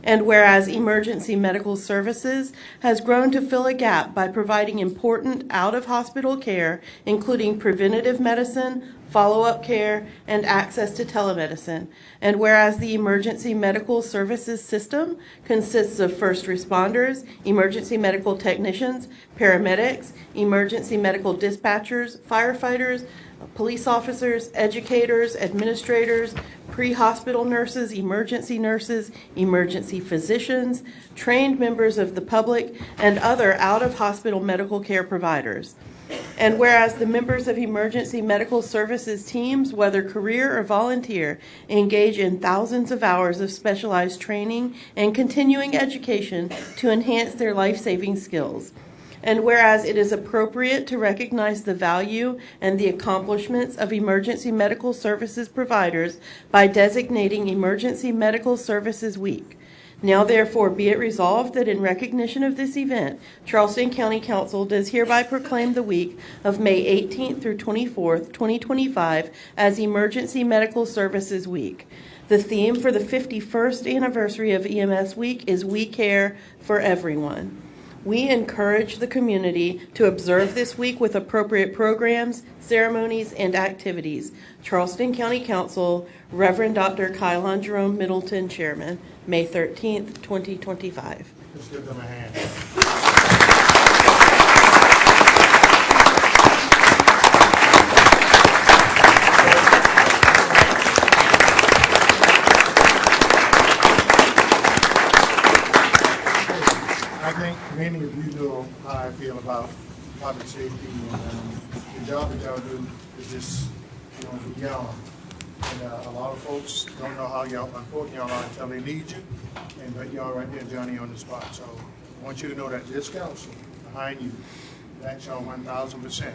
And whereas emergency medical services has grown to fill a gap by providing important out-of-hospital care, including preventative medicine, follow-up care, and access to telemedicine. And whereas the emergency medical services system consists of first responders, emergency medical technicians, paramedics, emergency medical dispatchers, firefighters, police officers, educators, administrators, pre-hospital nurses, emergency physicians, trained members of the public, and other out-of-hospital medical care providers. And whereas the members of emergency medical services teams, whether career or volunteer, engage in thousands of hours of specialized training and continuing education to enhance their life-saving skills. And whereas it is appropriate to recognize the value and the accomplishments of emergency medical services providers by designating Emergency Medical Services Week. Now therefore be it resolved that in recognition of this event, Charleston County Council does hereby proclaim the week of May 18th through 24th, 2025 as Emergency Medical Services Week. The theme for the 51st anniversary of EMS Week is We Care for Everyone. We encourage the community to observe this week with appropriate programs, ceremonies, and activities. Charleston County Council, Reverend Dr. Kylon Jerome Middleton, Chairman, May 13th, 2025. Let's give them a hand. many of you know how I feel about public safety, and the job that y'all do is just, beyond. And a lot of folks don't know how important y'all are until they need you, but y'all right there, Johnny, on the spot. So I want you to know that this council behind you, that's y'all 1,000%.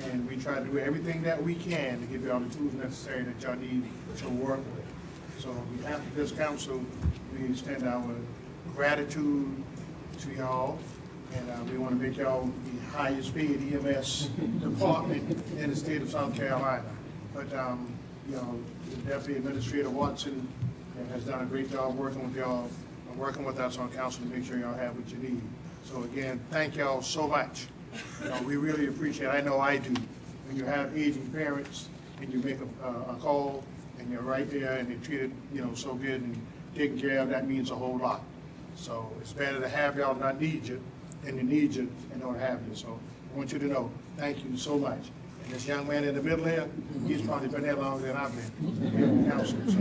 And we try to do everything that we can to give y'all the tools necessary that y'all need to work with. So on behalf of this council, we extend our gratitude to y'all, and we want to make y'all the highest paid EMS department in the state of South Carolina. But, the Deputy Administrator Watson has done a great job working with y'all and working with us on council to make sure y'all have what you need. So again, thank y'all so much. We really appreciate it. I know I do. When you have aging parents and you make a call and you're right there and they're treated, so good and taken care of, that means a whole lot. So it's better to have y'all not need you than to need you and don't have you. So I want you to know, thank you so much. And this young man in the middle there, he's probably been there longer than I've been here in council. So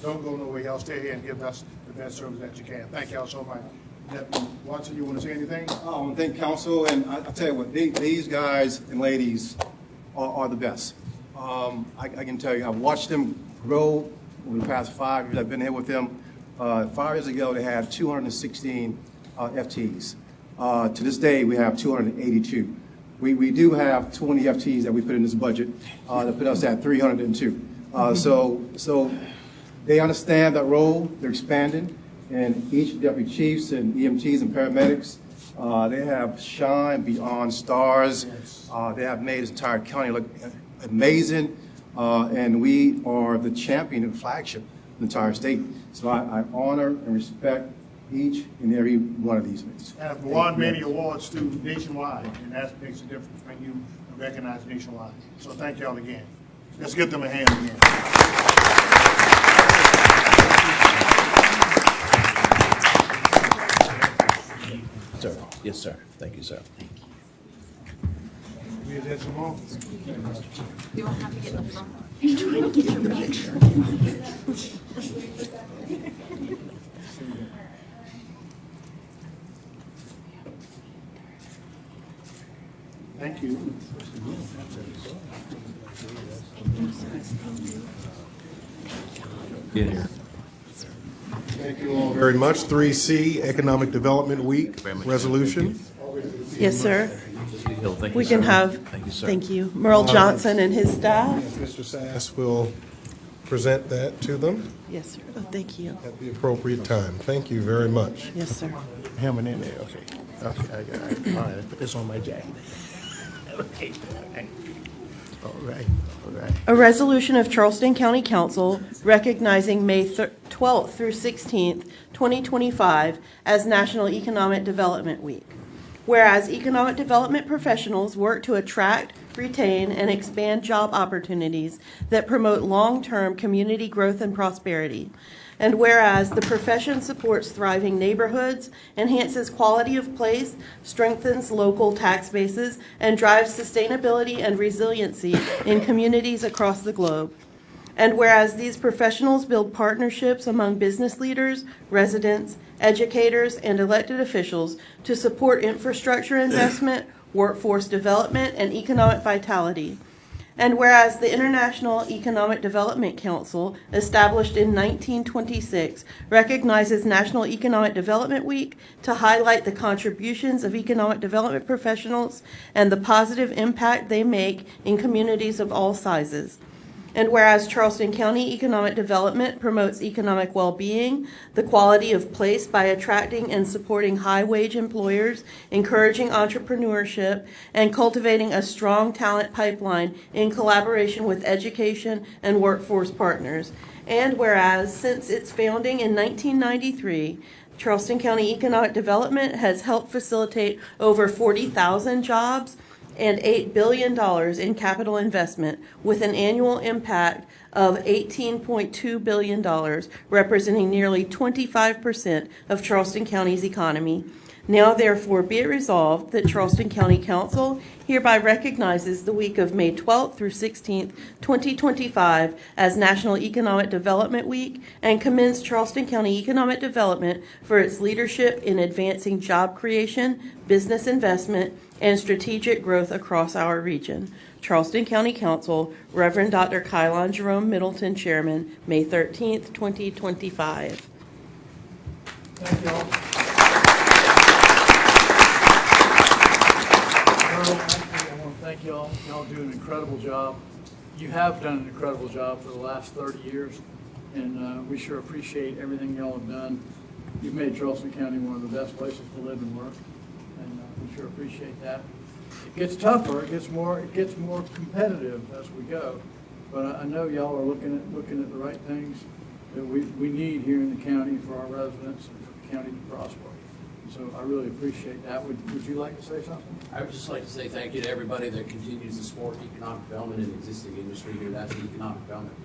don't go nowhere. Y'all stay here and give us the best service that you can. Thank y'all so much. Deputy Watson, you want to say anything? I want to thank council, and I tell you what, these guys and ladies are the best. I can tell you, I've watched them grow over the past 5 years. I've been here with them. 5 years ago, they had 216 FTs. To this day, we have 282. We do have 20 FTs that we put in this budget that put us at 302. So they understand that role. They're expanding. And each deputy chiefs and EMTs and paramedics, they have shined beyond stars. They have made this entire county look amazing. And we are the champion and flagship of the entire state. So I honor and respect each and every one of these men. And have won many awards too nationwide, and that makes a difference when you are recognized nationwide. So thank y'all again. Let's give them a hand again. Sir. Yes, sir. Thank you, sir. Thank you. We had some more. You don't have to get in the front. He's trying to get your picture. Thank you. Get here. Thank you all very much. 3C, Economic Development Week Resolution. Yes, sir. Thank you, We can sir. have, Thank you, sir. thank you, Merle Johnson and his staff. Mr. Sass will present that to them Yes, sir. Oh, thank you. at the appropriate time. Thank you very much. Yes, sir. Hammond in there, okay. Okay, I got it. All right, put this on my jacket. Okay, all right, all right. A resolution of Charleston County Council recognizing May 12th through 16th, 2025 as National Economic Development Week. Whereas economic development professionals work to attract, retain, and expand job opportunities that promote long-term community growth and prosperity. And whereas the profession supports thriving neighborhoods, enhances quality of place, strengthens local tax bases, and drives sustainability and resiliency in communities across the globe. And whereas these professionals build partnerships among business leaders, residents, educators, and elected officials to support infrastructure investment, workforce development, and economic vitality. And whereas the International Economic Development Council, established in 1926, recognizes National Economic Development Week to highlight the contributions of economic development professionals and the positive impact they make in communities of all sizes. And whereas Charleston County Economic Development promotes economic well-being, the quality of place by attracting and supporting high-wage employers, encouraging entrepreneurship, and cultivating a strong talent pipeline in collaboration with education and workforce partners. And whereas since its founding in 1993, Charleston County Economic Development has helped facilitate over 40,000 jobs and $8 billion in capital investment with an annual impact of $18.2 billion, representing nearly 25% of Charleston County's economy. Now therefore be it resolved that Charleston County Council hereby recognizes the week of May 12th through 16th, 2025 as National Economic Development Week and commends Charleston County Economic Development for its leadership in advancing job creation, business investment, and strategic growth across our region. Charleston County Council, Reverend Dr. Kylon Jerome Middleton, Chairman, May 13th, 2025. Thank you all. I want to thank y'all. Y'all do an incredible job. You have done an incredible job for the last 30 years, and we sure appreciate everything y'all have done. You've made Charleston County one of the best places to live and work, and we sure appreciate that. It gets tougher. It gets more competitive as we go. But I know y'all are looking at the right things that we need here in the county for our residents and for the county to prosper. So I really appreciate that. Would you like to say something? I would just like to say thank you to everybody that continues to support economic development in the existing industry here. That's what economic development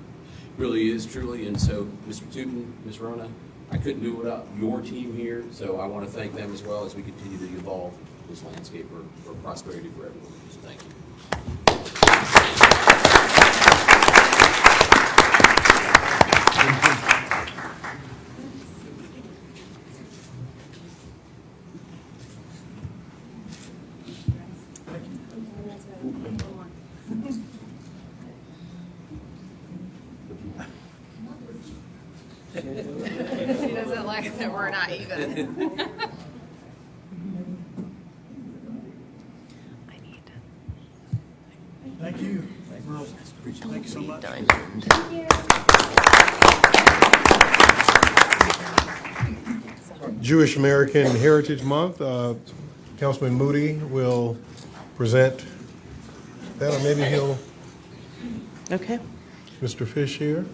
really is, truly. And so, Mr. Tootin, Ms. Rona, I couldn't do it without your team here. So I want to thank them as well as we continue to evolve this landscape for prosperity for everyone. So thank you. She doesn't like that we're not even. Thank you. Thank you so much. Jewish American Heritage Month, Councilman Moody will present that, or maybe he'll, Okay. Mr. Fish here?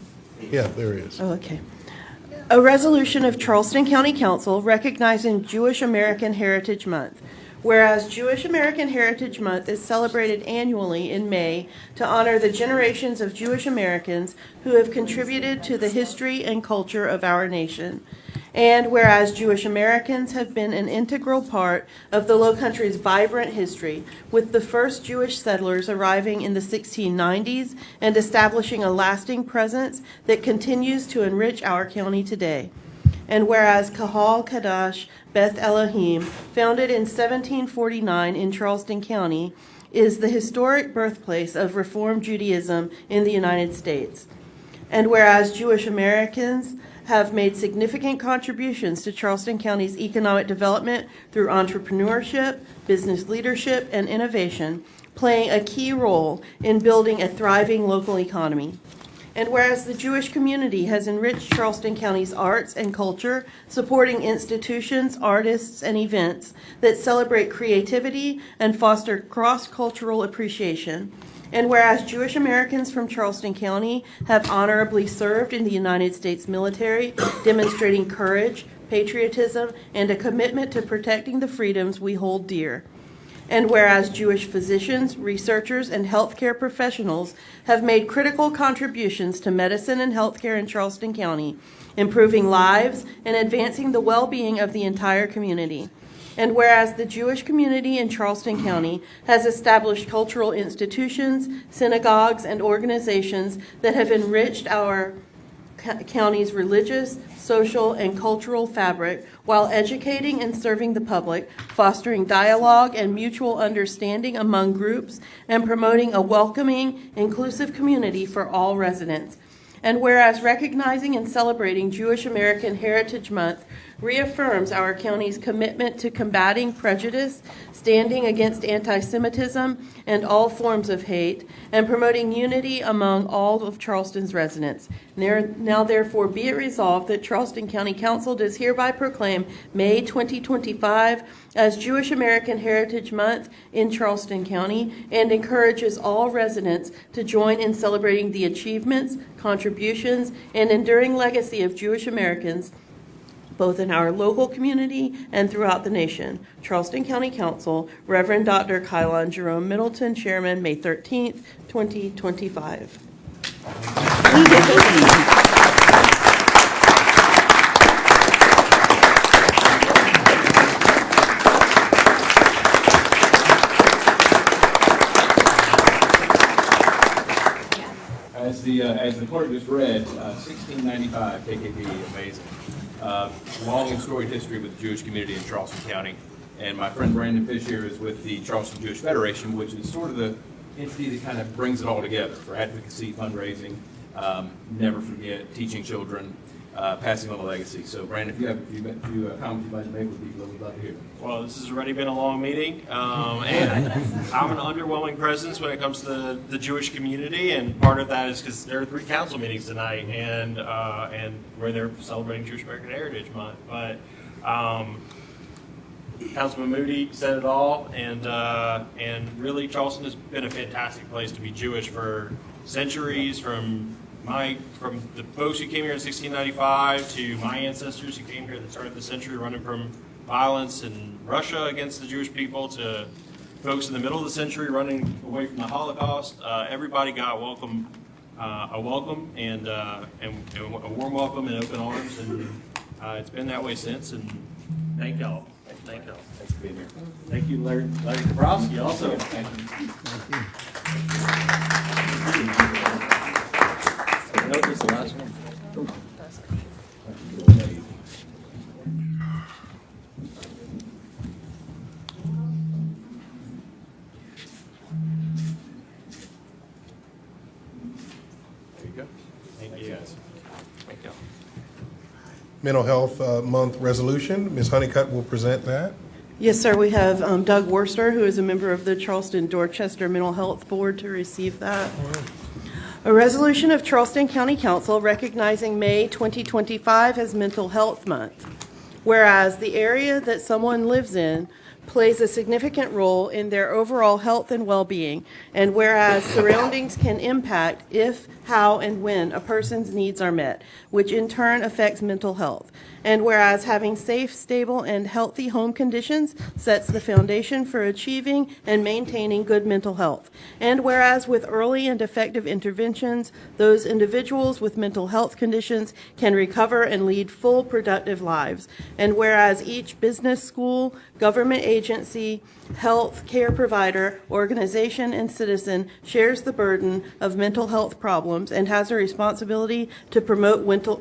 Yeah, there he is. Oh, okay. A resolution of Charleston County Council recognizing Jewish American Heritage Month. Whereas Jewish American Heritage Month is celebrated annually in May to honor the generations of Jewish Americans who have contributed to the history and culture of our nation. And whereas Jewish Americans have been an integral part of the Low Country's vibrant history, with the first Jewish settlers arriving in the 1690s and establishing a lasting presence that continues to enrich our county today. And whereas Kahal Kadash Beth Elohim, founded in 1749 in Charleston County, is the historic birthplace of Reform Judaism in the United States. And whereas Jewish Americans have made significant contributions to Charleston County's economic development through entrepreneurship, business leadership, and innovation, playing a key role in building a thriving local economy. And whereas the Jewish community has enriched Charleston County's arts and culture, supporting institutions, artists, and events that celebrate creativity and foster cross-cultural appreciation. And whereas Jewish Americans from Charleston County have honorably served in the United States military, demonstrating courage, patriotism, and a commitment to protecting the freedoms we hold dear. And whereas Jewish physicians, researchers, and healthcare professionals have made critical contributions to medicine and healthcare in Charleston County, improving lives and advancing the well-being of the entire community. And whereas the Jewish community in Charleston County has established cultural institutions, synagogues, and organizations that have enriched our county's religious, social, and cultural fabric while educating and serving the public, fostering dialogue and mutual understanding among groups, and promoting a welcoming, inclusive community for all residents. And whereas recognizing and celebrating Jewish American Heritage Month reaffirms our county's commitment to combating prejudice, standing against anti-Semitism and all forms of hate, and promoting unity among all of Charleston's residents. Now therefore be it resolved that Charleston County Council does hereby proclaim May 2025 as Jewish American Heritage Month in Charleston County and encourages all residents to join in celebrating the achievements, contributions, and enduring legacy of Jewish Americans both in our local community and throughout the nation. Charleston County Council, Reverend Dr. Kylon Jerome Middleton, Chairman, May 13th, 2025. as the clerk just read, 1695 KKP, amazing. Long and storied history with the Jewish community in Charleston County. And my friend Brandon Fish here is with the Charleston Jewish Federation, which is sort of the entity that kind of brings it all together for advocacy, fundraising, never forget, teaching children, passing on the legacy. So Brandon, if you have a few comments you'd like to make with people, we'd love to hear them. Well, this has already been a long meeting, and I'm an underwhelming presence when it comes to the Jewish community, and part of that is because there are 3 council meetings tonight, and where they're celebrating Jewish American Heritage Month. But Councilman Moody said it all, and really Charleston has been a fantastic place to be Jewish for centuries, from the folks who came here in 1695 to my ancestors who came here at the start of the century running from violence in Russia against the Jewish people, to folks in the middle of the century running away from the Holocaust. Everybody got a welcome and a warm welcome and open arms, and it's been that way since. And thank y'all. Thank y'all. Thanks for being here. Thank you, Larry Kabrowski, also. Thank you. Nope, this is the last one. There you go. Thank you, guys. Thank you. Mental Health Month resolution. Ms. Honeycutt will present that. Yes, sir. We have Doug Worster, who is a member of the Charleston-Dorchester Mental Health Board, to receive that. A resolution of Charleston County Council recognizing May 2025 as Mental Health Month. Whereas the area that someone lives in plays a significant role in their overall health and well-being, and whereas surroundings can impact if, how, and when a person's needs are met, which in turn affects mental health. And whereas having safe, stable, and healthy home conditions sets the foundation for achieving and maintaining good mental health. And whereas with early and effective interventions, those individuals with mental health conditions can recover and lead full, productive lives. And whereas each business, school, government agency, health care provider, organization, and citizen shares the burden of mental health problems and has a responsibility to promote mental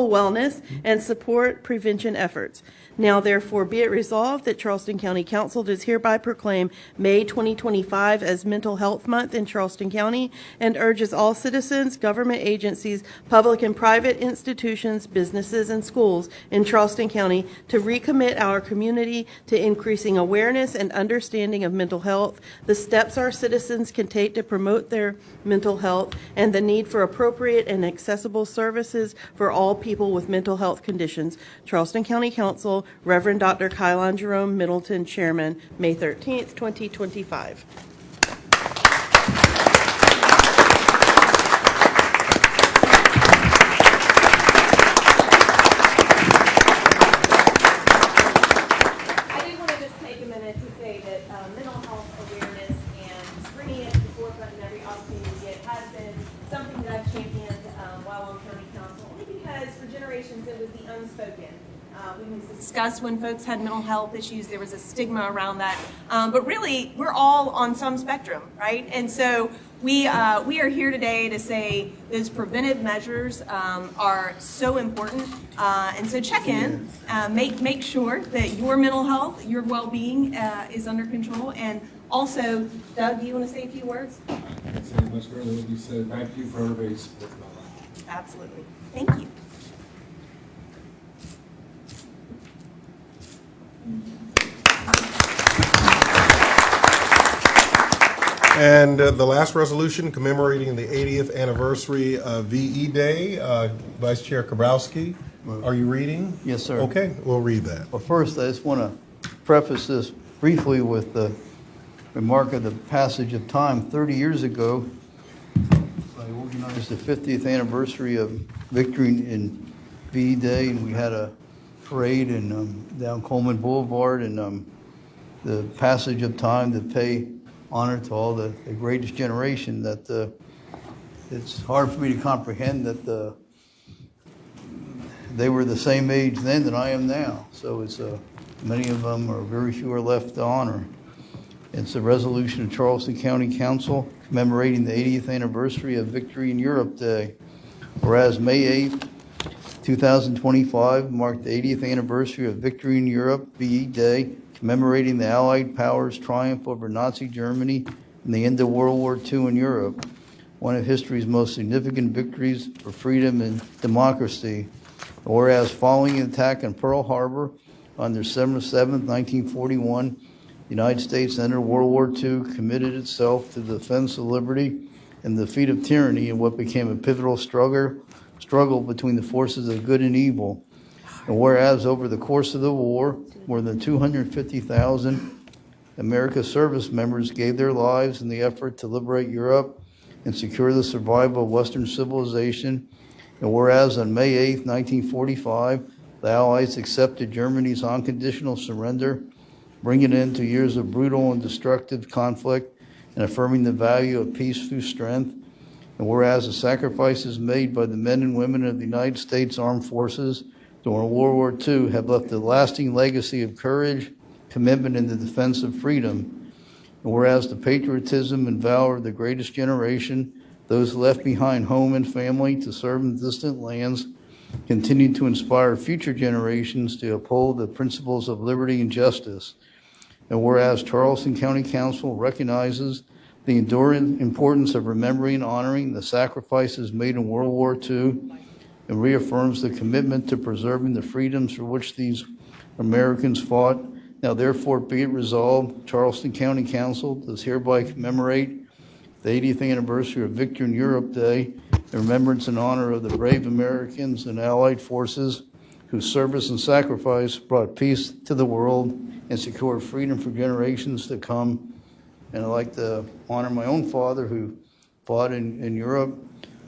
wellness and support prevention efforts. Now therefore be it resolved that Charleston County Council does hereby proclaim May 2025 as Mental Health Month in Charleston County and urges all citizens, government agencies, public and private institutions, businesses, and schools in Charleston County to recommit our community to increasing awareness and understanding of mental health, the steps our citizens can take to promote their mental health, and the need for appropriate and accessible services for all people with mental health conditions. Charleston County Council, Reverend Dr. Kylon Jerome Middleton, Chairman, May 13th, 2025. I did want to just take a minute to say that mental health awareness and bringing it to the forefront in every opportunity we get has been something that I've championed while on county council, only because for generations it was the unspoken. We discussed when folks had mental health issues, there was a stigma around that. But really, we're all on some spectrum, right? And so we are here today to say those preventive measures are so important. And so check in, make sure that your mental health, your well-being is under control. And also, Doug, do you want to say a few words? I can't say much further than what you said. Thank you for everybody's support. Absolutely. Thank you. And the last resolution commemorating the 80th anniversary of VE Day, Vice Chair Kabrowski, are you reading? Yes, sir. Okay, we'll read that. Well, first, I just want to preface this briefly with the remark of the passage of time. 30 years ago, I organized the 50th anniversary of victory in VE Day, and we had a parade in down Coleman Boulevard, and the passage of time to pay honor to all the greatest generation. That it's hard for me to comprehend that they were the same age then that I am now. So it's many of them, or very few, are left to honor. It's a resolution of Charleston County Council commemorating the 80th anniversary of Victory in Europe Day. Whereas May 8th, 2025 marked the 80th anniversary of Victory in Europe VE Day, commemorating the Allied powers' triumph over Nazi Germany and the end of World War II in Europe, one of history's most significant victories for freedom and democracy. Whereas following an attack on Pearl Harbor on December 7, 1941, the United States entered World War II, committed itself to the defense of liberty and the defeat of tyranny in what became a pivotal struggle between the forces of good and evil. And whereas over the course of the war, more than 250,000 America's service members gave their lives in the effort to liberate Europe and secure the survival of Western civilization. And whereas on May 8, 1945, the Allies accepted Germany's unconditional surrender, bringing an end to years of brutal and destructive conflict and affirming the value of peace through strength. And whereas the sacrifices made by the men and women of the United States Armed Forces during World War II have left a lasting legacy of courage, commitment in the defense of freedom. And whereas the patriotism and valor of the greatest generation, those left behind home and family to serve in distant lands, continue to inspire future generations to uphold the principles of liberty and justice. And whereas Charleston County Council recognizes the enduring importance of remembering and honoring the sacrifices made in World War II and reaffirms the commitment to preserving the freedoms for which these Americans fought, now therefore be it resolved, Charleston County Council does hereby commemorate the 80th anniversary of Victory in Europe Day in remembrance and honor of the brave Americans and Allied forces whose service and sacrifice brought peace to the world and secured freedom for generations to come. And I'd like to honor my own father who fought in Europe,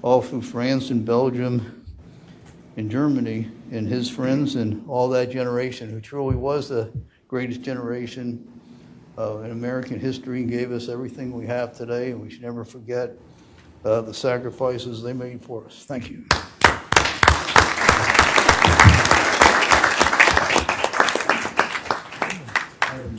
all through France and Belgium and Germany, and his friends and all that generation who truly was the greatest generation in American history and gave us everything we have today, and we should never forget the sacrifices they made for us. Thank you.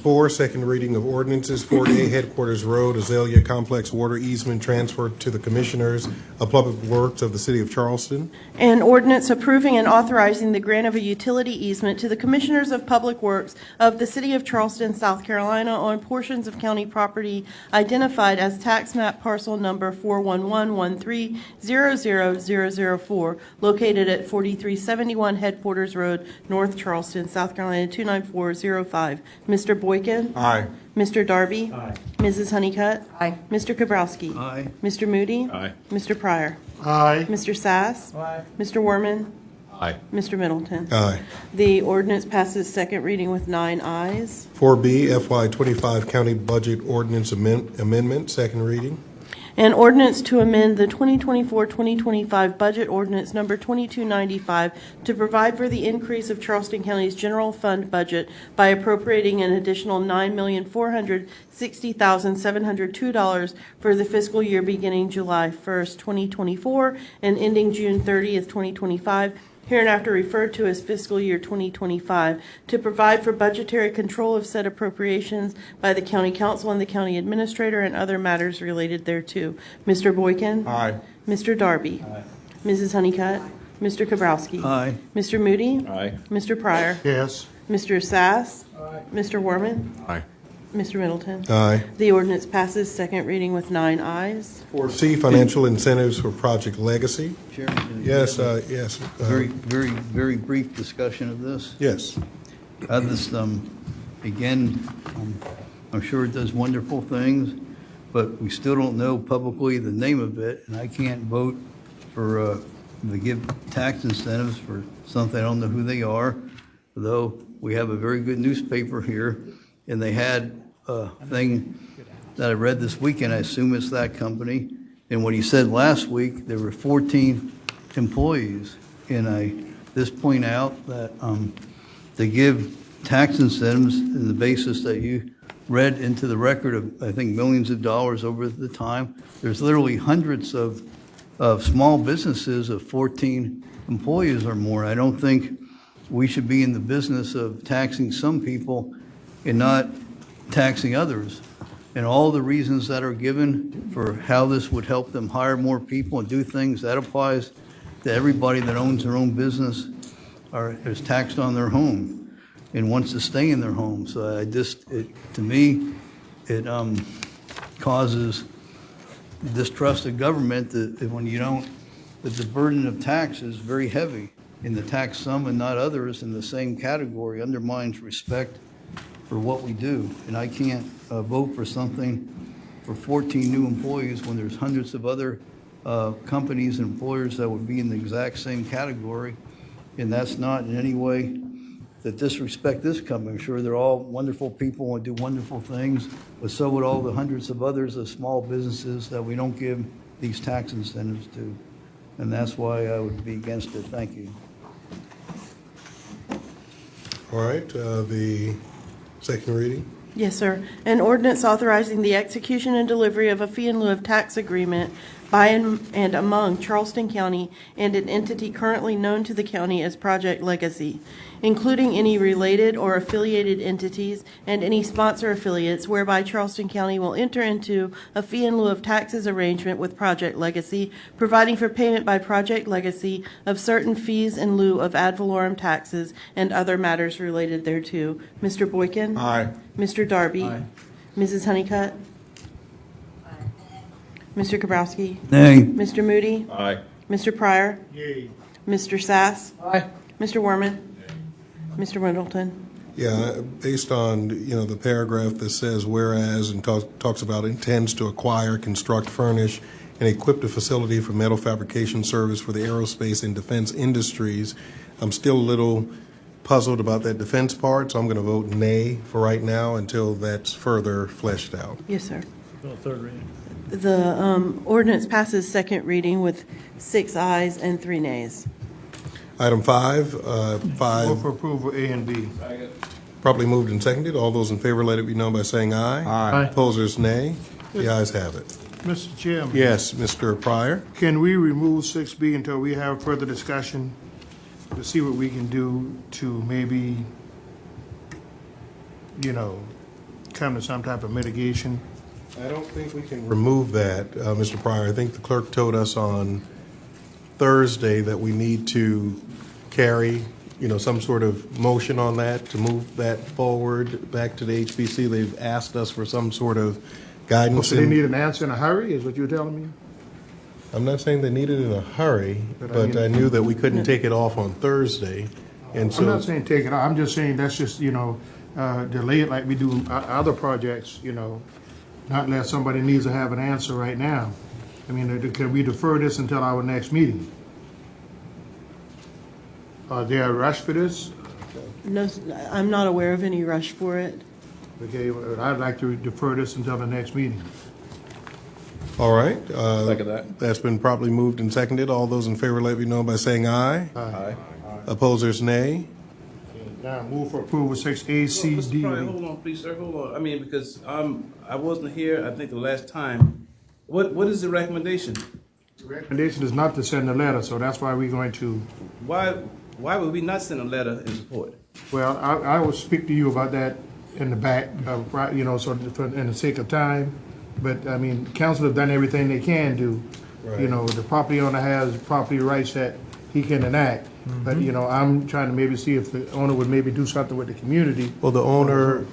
4, second reading of ordinances, 48 Headquarters Road, Azalea Complex Water Easement transferred to the Commissioners of Public Works of the City of Charleston. An ordinance approving and authorizing the grant of a utility easement to the Commissioners of Public Works of the City of Charleston, South Carolina on portions of county property identified as tax map parcel number 41113000004, located at 4371 Headquarters Road, North Charleston, South Carolina 29405. Mr. Boykin? Aye. Mr. Darby? Aye. Mrs. Honeycutt? Aye. Mr. Kabrowski? Aye. Mr. Moody? Aye. Mr. Pryor? Aye. Mr. Sass? Aye. Mr. Warman? Aye. Mr. Middleton? Aye. The ordinance passes second reading with 9 ayes. 4B, FY25 County Budget Ordinance Amendment, second reading. An ordinance to amend the 2024-2025 budget ordinance number 2295 to provide for the increase of Charleston County's general fund budget by appropriating an additional $9,460,702 for the fiscal year beginning July 1st, 2024 and ending June 30th, 2025, hereinafter referred to as fiscal year 2025, to provide for budgetary control of said appropriations by the county council and the county administrator and other matters related thereto. Mr. Boykin? Aye. Mr. Darby? Aye. Mrs. Honeycutt? Mr. Kabrowski? Aye. Mr. Moody? Aye. Mr. Pryor? Yes. Mr. Sass? Aye. Mr. Warman? Aye. Mr. Middleton? Aye. The ordinance passes second reading with 9 ayes. 4C, Financial Incentives for Project Legacy. Chairman? Yes, yes. Very brief discussion of this. Yes. This, again, I'm sure it does wonderful things, but we still don't know publicly the name of it, and I can't vote for, to give tax incentives for something I don't know who they are, though we have a very good newspaper here, and they had a thing that I read this weekend, I assume it's that company, and what he said last week, there were 14 employees, and I just point out that to give tax incentives on the basis that you read into the record of, I think, millions of dollars over the time, there's literally hundreds of small businesses of 14 employees or more. I don't think we should be in the business of taxing some people and not taxing others. and all the reasons that are given for how this would help them hire more people and do things, that applies to everybody that owns their own business or is taxed on their home and wants to stay in their home. So to me, it causes distrust of government that when you don't, that the burden of tax is very heavy, and the tax some and not others in the same category undermines respect for what we do. And I can't vote for something for 14 new employees when there's hundreds of other companies and employers that would be in the exact same category. And that's not in any way that disrespect this company. I'm sure they're all wonderful people and do wonderful things, but so would all the hundreds of others of small businesses that we don't give these tax incentives to. And that's why I would be against it. Thank you. All right, the second reading. Yes, sir. An ordinance authorizing the execution and delivery of a fee in lieu of tax agreement by and among Charleston County and an entity currently known to the county as Project Legacy, including any related or affiliated entities and any sponsor affiliates, whereby Charleston County will enter into a fee in lieu of taxes arrangement with Project Legacy, providing for payment by Project Legacy of certain fees in lieu of ad valorem taxes and other matters related thereto. Mr. Boykin? Aye. Mr. Darby? Aye. Mrs. Honeycutt? Mr. Kabrowski? Nay. Mr. Moody? Aye. Mr. Pryor? Yay. Mr. Sass? Aye. Mr. Werman? Mr. Middleton? Yeah, based on, the paragraph that says whereas and talks about intends to acquire, construct, furnish, and equip the facility for metal fabrication service for the aerospace and defense industries, I'm still a little puzzled about that defense part, so I'm going to vote nay for right now until that's further fleshed out. Yes, sir. Third reading. The ordinance passes second reading with 6 ayes and 3 nays. Item 5, Move for approval A and B. properly moved and seconded. All those in favor, let it be known by saying aye. Aye. Opposers, nay. The ayes have it. Mr. Chairman. Yes, Mr. Pryor? Can we remove 6B until we have further discussion to see what we can do to maybe, come to some type of mitigation? I don't think we can remove that, Mr. Pryor. I think the clerk told us on Thursday that we need to carry, some sort of motion on that to move that forward back to the HPC. They've asked us for some sort of guidance. So they need an answer in a hurry, is what you're telling me? I'm not saying they need it in a hurry, but I knew that we couldn't take it off on Thursday. And so I'm not saying take it out, I'm just saying that's just, delay it like we do other projects, not unless somebody needs to have an answer right now. I mean, can we defer this until our next meeting? Are there a rush for this? No, I'm not aware of any rush for it. Okay, I'd like to defer this until the next meeting. All right. Second that. That's been properly moved and seconded. All those in favor, let me know by saying aye. Aye. Opposers, nay. Now, move for approval 6A, C, Mr. D. Pryor, hold on, please, sir, hold on. I mean, because I wasn't here, I think, the last time. What is the recommendation? The recommendation is not to send a letter, so that's why we're going to, Why would we not send a letter in support? well, I will speak to you about that in the back, so in the sake of time. But, I mean, council have done everything they can do. Right. The property owner has property rights that he can enact. But, I'm trying to maybe see if the owner would maybe do something with the community. Well, the owner,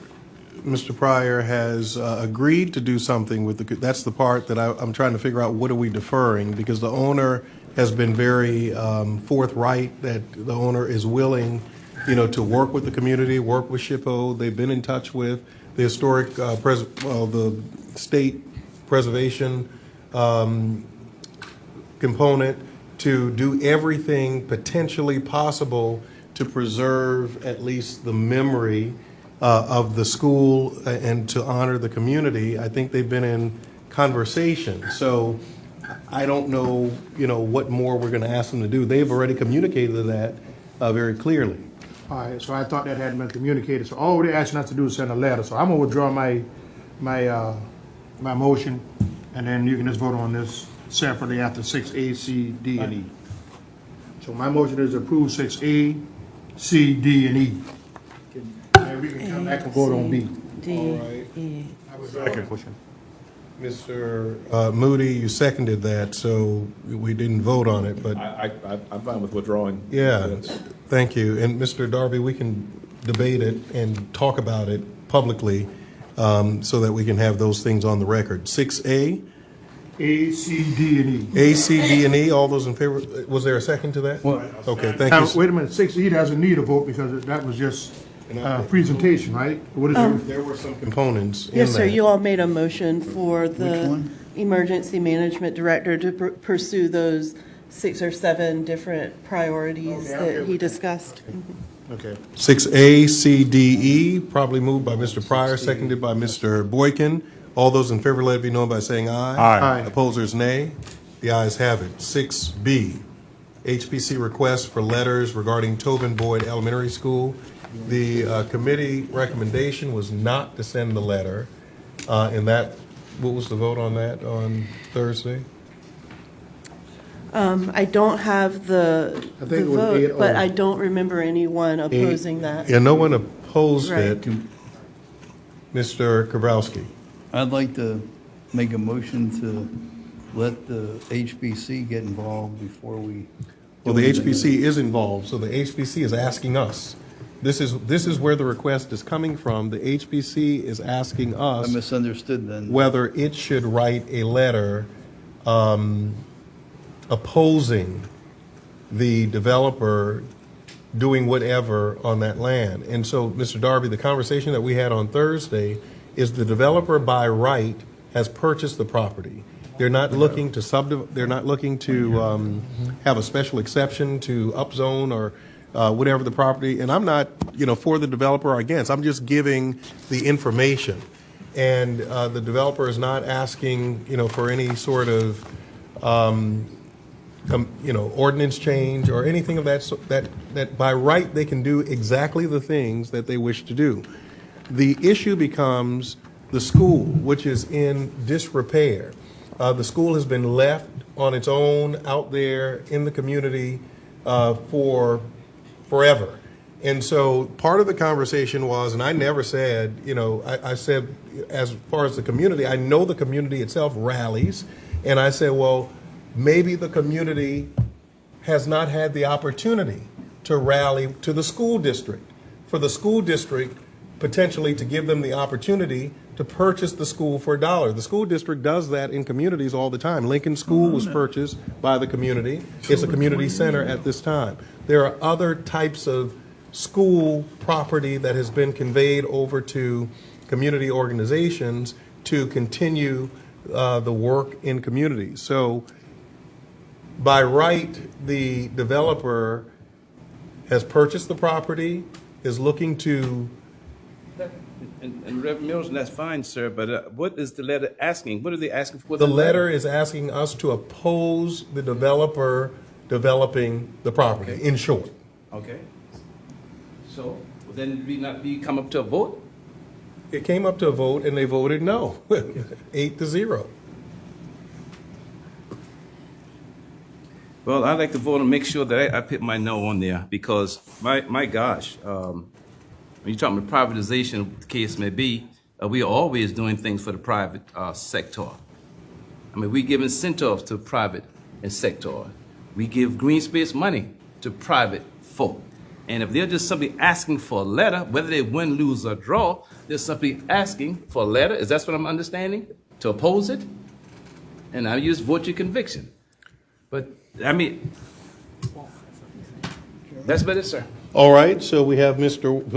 Mr. Pryor, has agreed to do something with that's the part that I'm trying to figure out, what are we deferring? Because the owner has been very forthright that the owner is willing, to work with the community, work with SHPO. They've been in touch with the historic, the state preservation component to do everything potentially possible to preserve at least the memory of the school and to honor the community. I think they've been in conversation. So I don't know, what more we're going to ask them to do. They've already communicated that very clearly. All right, so I thought that hadn't been communicated. So all they asked us to do is send a letter. So I'm gonna withdraw my motion, and then you can just vote on this separately after 6A, C, D, and E. So my motion is approve 6A, C, D, and E. And we can come back and vote on B. D, All right. E. Mr. Moody, you seconded that, so we didn't vote on it, but I'm fine with withdrawing. yeah, thank you. And Mr. Darby, we can debate it and talk about it publicly so that we can have those things on the record. 6A, A, C, D, and E. A, C, D, and E, all those in favor? Was there a second to that? Okay, thank Now, you. wait a minute, 6E doesn't need a vote because that was just presentation, right? What is it? There were some components in that. Yes, sir, you all made a motion for Which the one? emergency management director to pursue those 6 or 7 different priorities that he discussed. Okay. 6A, C, D, E, probably moved by Mr. Pryor, seconded by Mr. Boykin. All those in favor, let it be known by saying aye. Aye. Opposers, nay. The ayes have it. 6B, HPC request for letters regarding Tobin Boyd Elementary School. The committee recommendation was not to send the letter, and that, what was the vote on that on Thursday? I don't have the I think it was vote, 8-0. but I don't remember anyone opposing that. Yeah, no one opposed Right. it. Mr. Kabrowski. I'd like to make a motion to let the HBC get involved before we. Well, the HPC is involved, so the HPC is asking us. This is where the request is coming from. The HPC is asking I us misunderstood then. whether it should write a letter opposing the developer doing whatever on that land. And so, Mr. Darby, the conversation that we had on Thursday is the developer by right has purchased the property. They're not looking to they're not looking to have a special exception to upzone or whatever the property. And I'm not, for the developer or against. I'm just giving the information. And the developer is not asking, for any sort of, ordinance change or anything of that by right they can do exactly the things that they wish to do. The issue becomes the school, which is in disrepair. The school has been left on its own out there in the community for forever. And so part of the conversation was, and I never said, I said as far as the community, I know the community itself rallies, and I said, well, maybe the community has not had the opportunity to rally to the school district, for the school district potentially to give them the opportunity to purchase the school for $1. The school district does that in communities all the time. Lincoln School was purchased by the community. It's a community center at this time. There are other types of school property that has been conveyed over to community organizations to continue the work in communities. So by right, the developer has purchased the property, is looking to. And Reverend Mills, that's fine, sir, but what is the letter asking? What are they asking for? The letter is asking us to oppose the developer developing the property, in short. Okay. So, will then we not come up to a vote? It came up to a vote, and they voted no, 8-0. Well, I'd like to vote and make sure that I put my no on there, because my gosh, when you're talking about privatization, the case may be, we are always doing things for the private sector. I mean, we give incentives to private sector. We give green space money to private folk. And if they're just simply asking for a letter, whether they win, lose, or draw, they're simply asking for a letter. Is that what I'm understanding? To oppose it? And I use vote your conviction. But, I mean, that's about it, sir. All right, so we have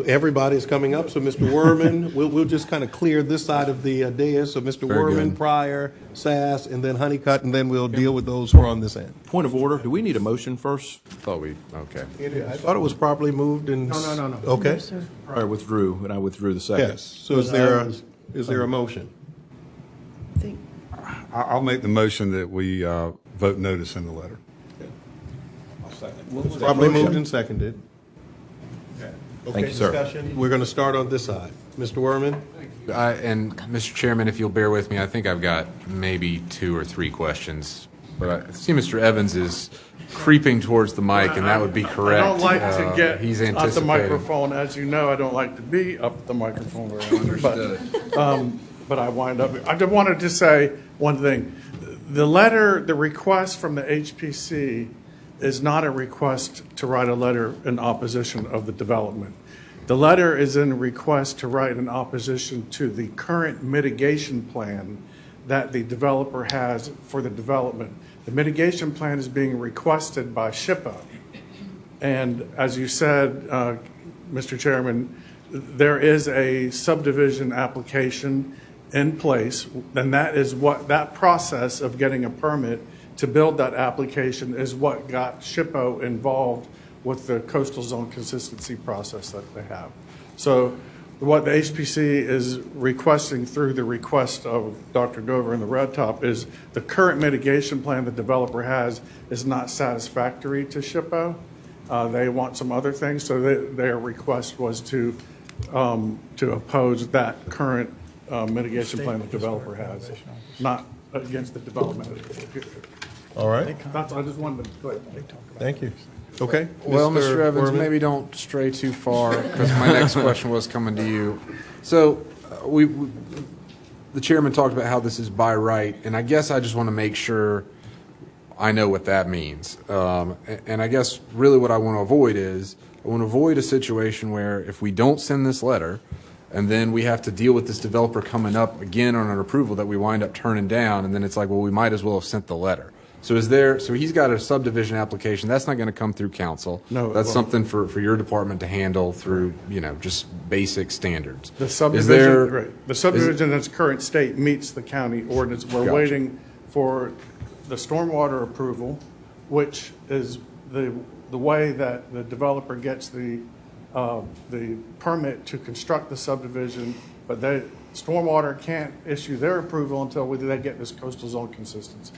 everybody's coming up, so Mr. Werman, we'll just kind of clear this side of the dais, so Mr. Very Werman, good. Pryor, Sass, and then Honeycutt, and then we'll deal with those who are on this end. Point of order, do we need a motion first? Okay. I thought it was properly moved and. No. Okay. I withdrew, and I withdrew the second. Yes, so is there a motion? I'll make the motion that we vote no to send the letter. I'll second. Probably moved and seconded. Thank you, sir. Discussion. We're going to start on this side. Mr. Werman? And Mr. Chairman, if you'll bear with me, I think I've got maybe 2 or 3 questions but I see Mr. Evans is creeping towards the mic, and that would be correct. I don't like to get He's at the anticipating. microphone. As you know, I don't like to be up the microphone very much. But I wind up. I just wanted to say one thing. The letter, the request from the HPC is not a request to write a letter in opposition of the development. The letter is in request to write in opposition to the current mitigation plan that the developer has for the development. The mitigation plan is being requested by SHPO. And as you said, Mr. Chairman, there is a subdivision application in place, and that is what, that process of getting a permit to build that application is what got SHPO involved with the coastal zone consistency process that they have. So what the HPC is requesting through the request of Dr. Dover and the Red Top is the current mitigation plan the developer has is not satisfactory to SHPO. They want some other things, so their request was to oppose that current mitigation plan the developer has, not against the development. All right. I just wanted to go ahead. Thank you. Okay. Well, Mr. Evans, Werman? maybe don't stray too far, because my next question was coming to you. So the chairman talked about how this is by right, and I guess I just want to make sure I know what that means. And I guess really what I want to avoid is, I want to avoid a situation where if we don't send this letter, and then we have to deal with this developer coming up again on an approval that we wind up turning down, and then it's like, well, we might as well have sent the letter. So he's got a subdivision application, that's not going to come through council. No, that's well, something for your department to handle through, just basic standards. The subdivision, the subdivision in its current state meets the county ordinance. We're Gotcha. waiting for the stormwater approval, which is the way that the developer gets the permit to construct the subdivision, but stormwater can't issue their approval until they get this coastal zone consistency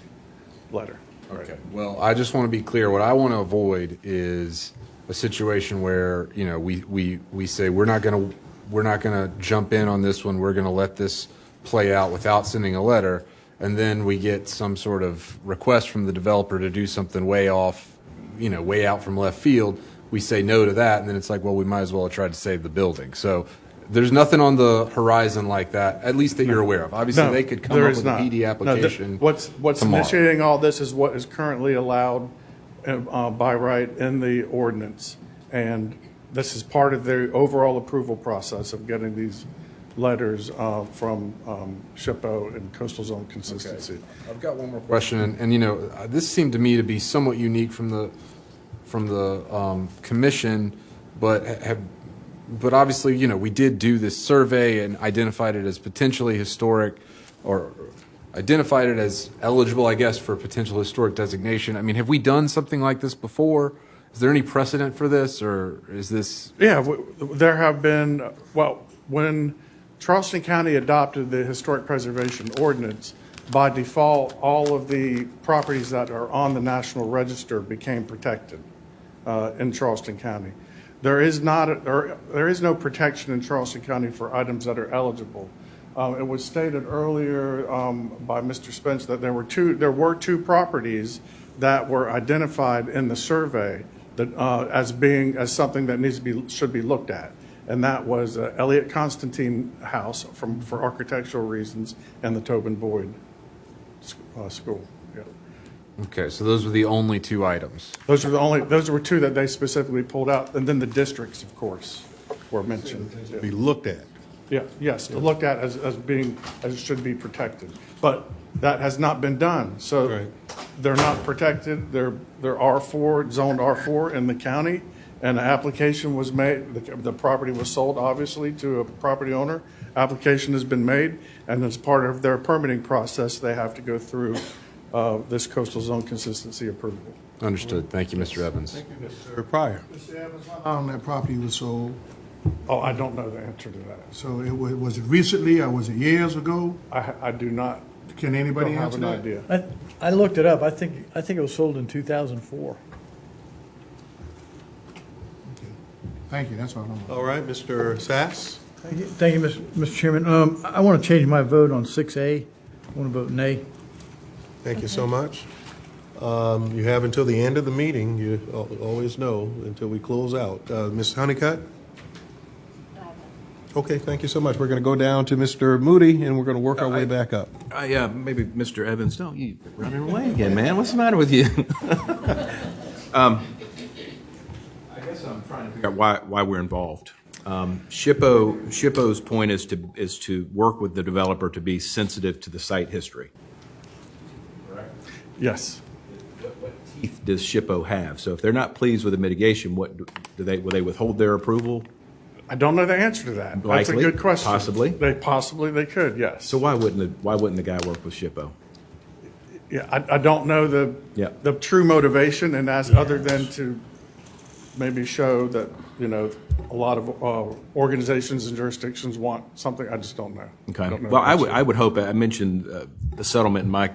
letter. Okay. Well, I just want to be clear. What I want to avoid is a situation where we say we're not going to jump in on this one. We're going to let this play out without sending a letter, and then we get some sort of request from the developer to do something way off, way out from left field. We say no to that, and then it's like, well, we might as well have tried to save the building. So there's nothing on the horizon like that, at least that you're aware of. Obviously, they could come up with a PD application. What's tomorrow. initiating all this is what is currently allowed by right in the ordinance. And this is part of the overall approval process of getting these letters from SHPO and coastal zone consistency. Okay. I've got one more question, and this seemed to me to be somewhat unique from the commission, but obviously, we did do this survey and identified it as potentially historic, or identified it as eligible, I guess, for potential historic designation. I mean, have we done something like this before? Is there any precedent for this, or is this? Yeah, there have been, when Charleston County adopted the Historic Preservation Ordinance, by default, all of the properties that are on the National Register became protected in Charleston County. There is no protection in Charleston County for items that are eligible. It was stated earlier by Mr. Spence that there were two properties that were identified in the survey that as something that should be looked at, and that was Elliott Constantine House for architectural reasons and the Tobin Boyd School. Yeah. Okay, so those were the only two items. Those were two that they specifically pulled out, and then the districts, of course, were mentioned. Be looked at. Yeah, yes, looked at as it should be protected, but that has not been done. So they're not protected. They're R4, zoned R4 in the county, and an application was made. The property was sold, obviously, to a property owner. Application has been made, and as part of their permitting process, they have to go through this coastal zone consistency approval. Understood. Thank you, Mr. Evans. Thank you, Mr. Pryor. Mr. Evans, how long that property was sold? Oh, I don't know the answer to that. So was it recently, or was it years ago? I do not. Can anybody don't have answer an that? idea. I looked it up. I think it was sold in 2004. Thank you, that's all I know. All right, Mr. Sass. Thank you, Mr. Chairman. I want to change my vote on 6A. I want to vote nay. Thank you so much. You have until the end of the meeting, you always know, until we close out. Ms. Honeycutt? Okay, thank you so much. We're going to go down to Mr. Moody, and we're going to work our way back up. Yeah, maybe Mr. Evans. No, you running away again, man. What's the matter with you? I guess I'm trying to figure out why we're involved. SHPO's point is to work with the developer to be sensitive to the site history. Correct? Yes. What teeth does SHPO have? So if they're not pleased with the mitigation, will they withhold their approval? I don't know the answer to that. That's a Likely, good question. possibly. They could, yes. So why wouldn't the guy work with SHPO? Yeah, I don't know the true motivation, and that's other than to maybe show that, a lot of organizations and jurisdictions want something. I just don't know. Okay. Don't know Well, the answer. I would hope, I mentioned the settlement in my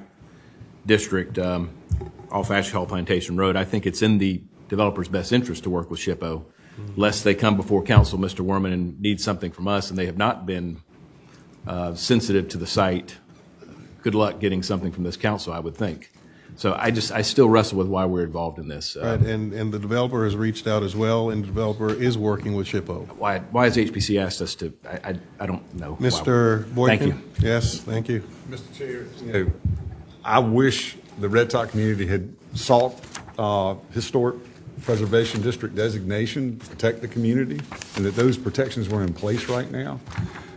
district off Ashcall Plantation Road. I think it's in the developer's best interest to work with SHPO, lest they come before council, Mr. Worman, and need something from us, and they have not been sensitive to the site. Good luck getting something from this council, I would think. So I still wrestle with why we're involved in this. Right, and the developer has reached out as well, and the developer is working with SHPO. Why has HPC asked us to? I don't know. Mr. Boykin? Thank you. Yes, thank you. Mr. Chair, I wish the Red Top community had sought historic preservation district designation to protect the community, and that those protections were in place right now.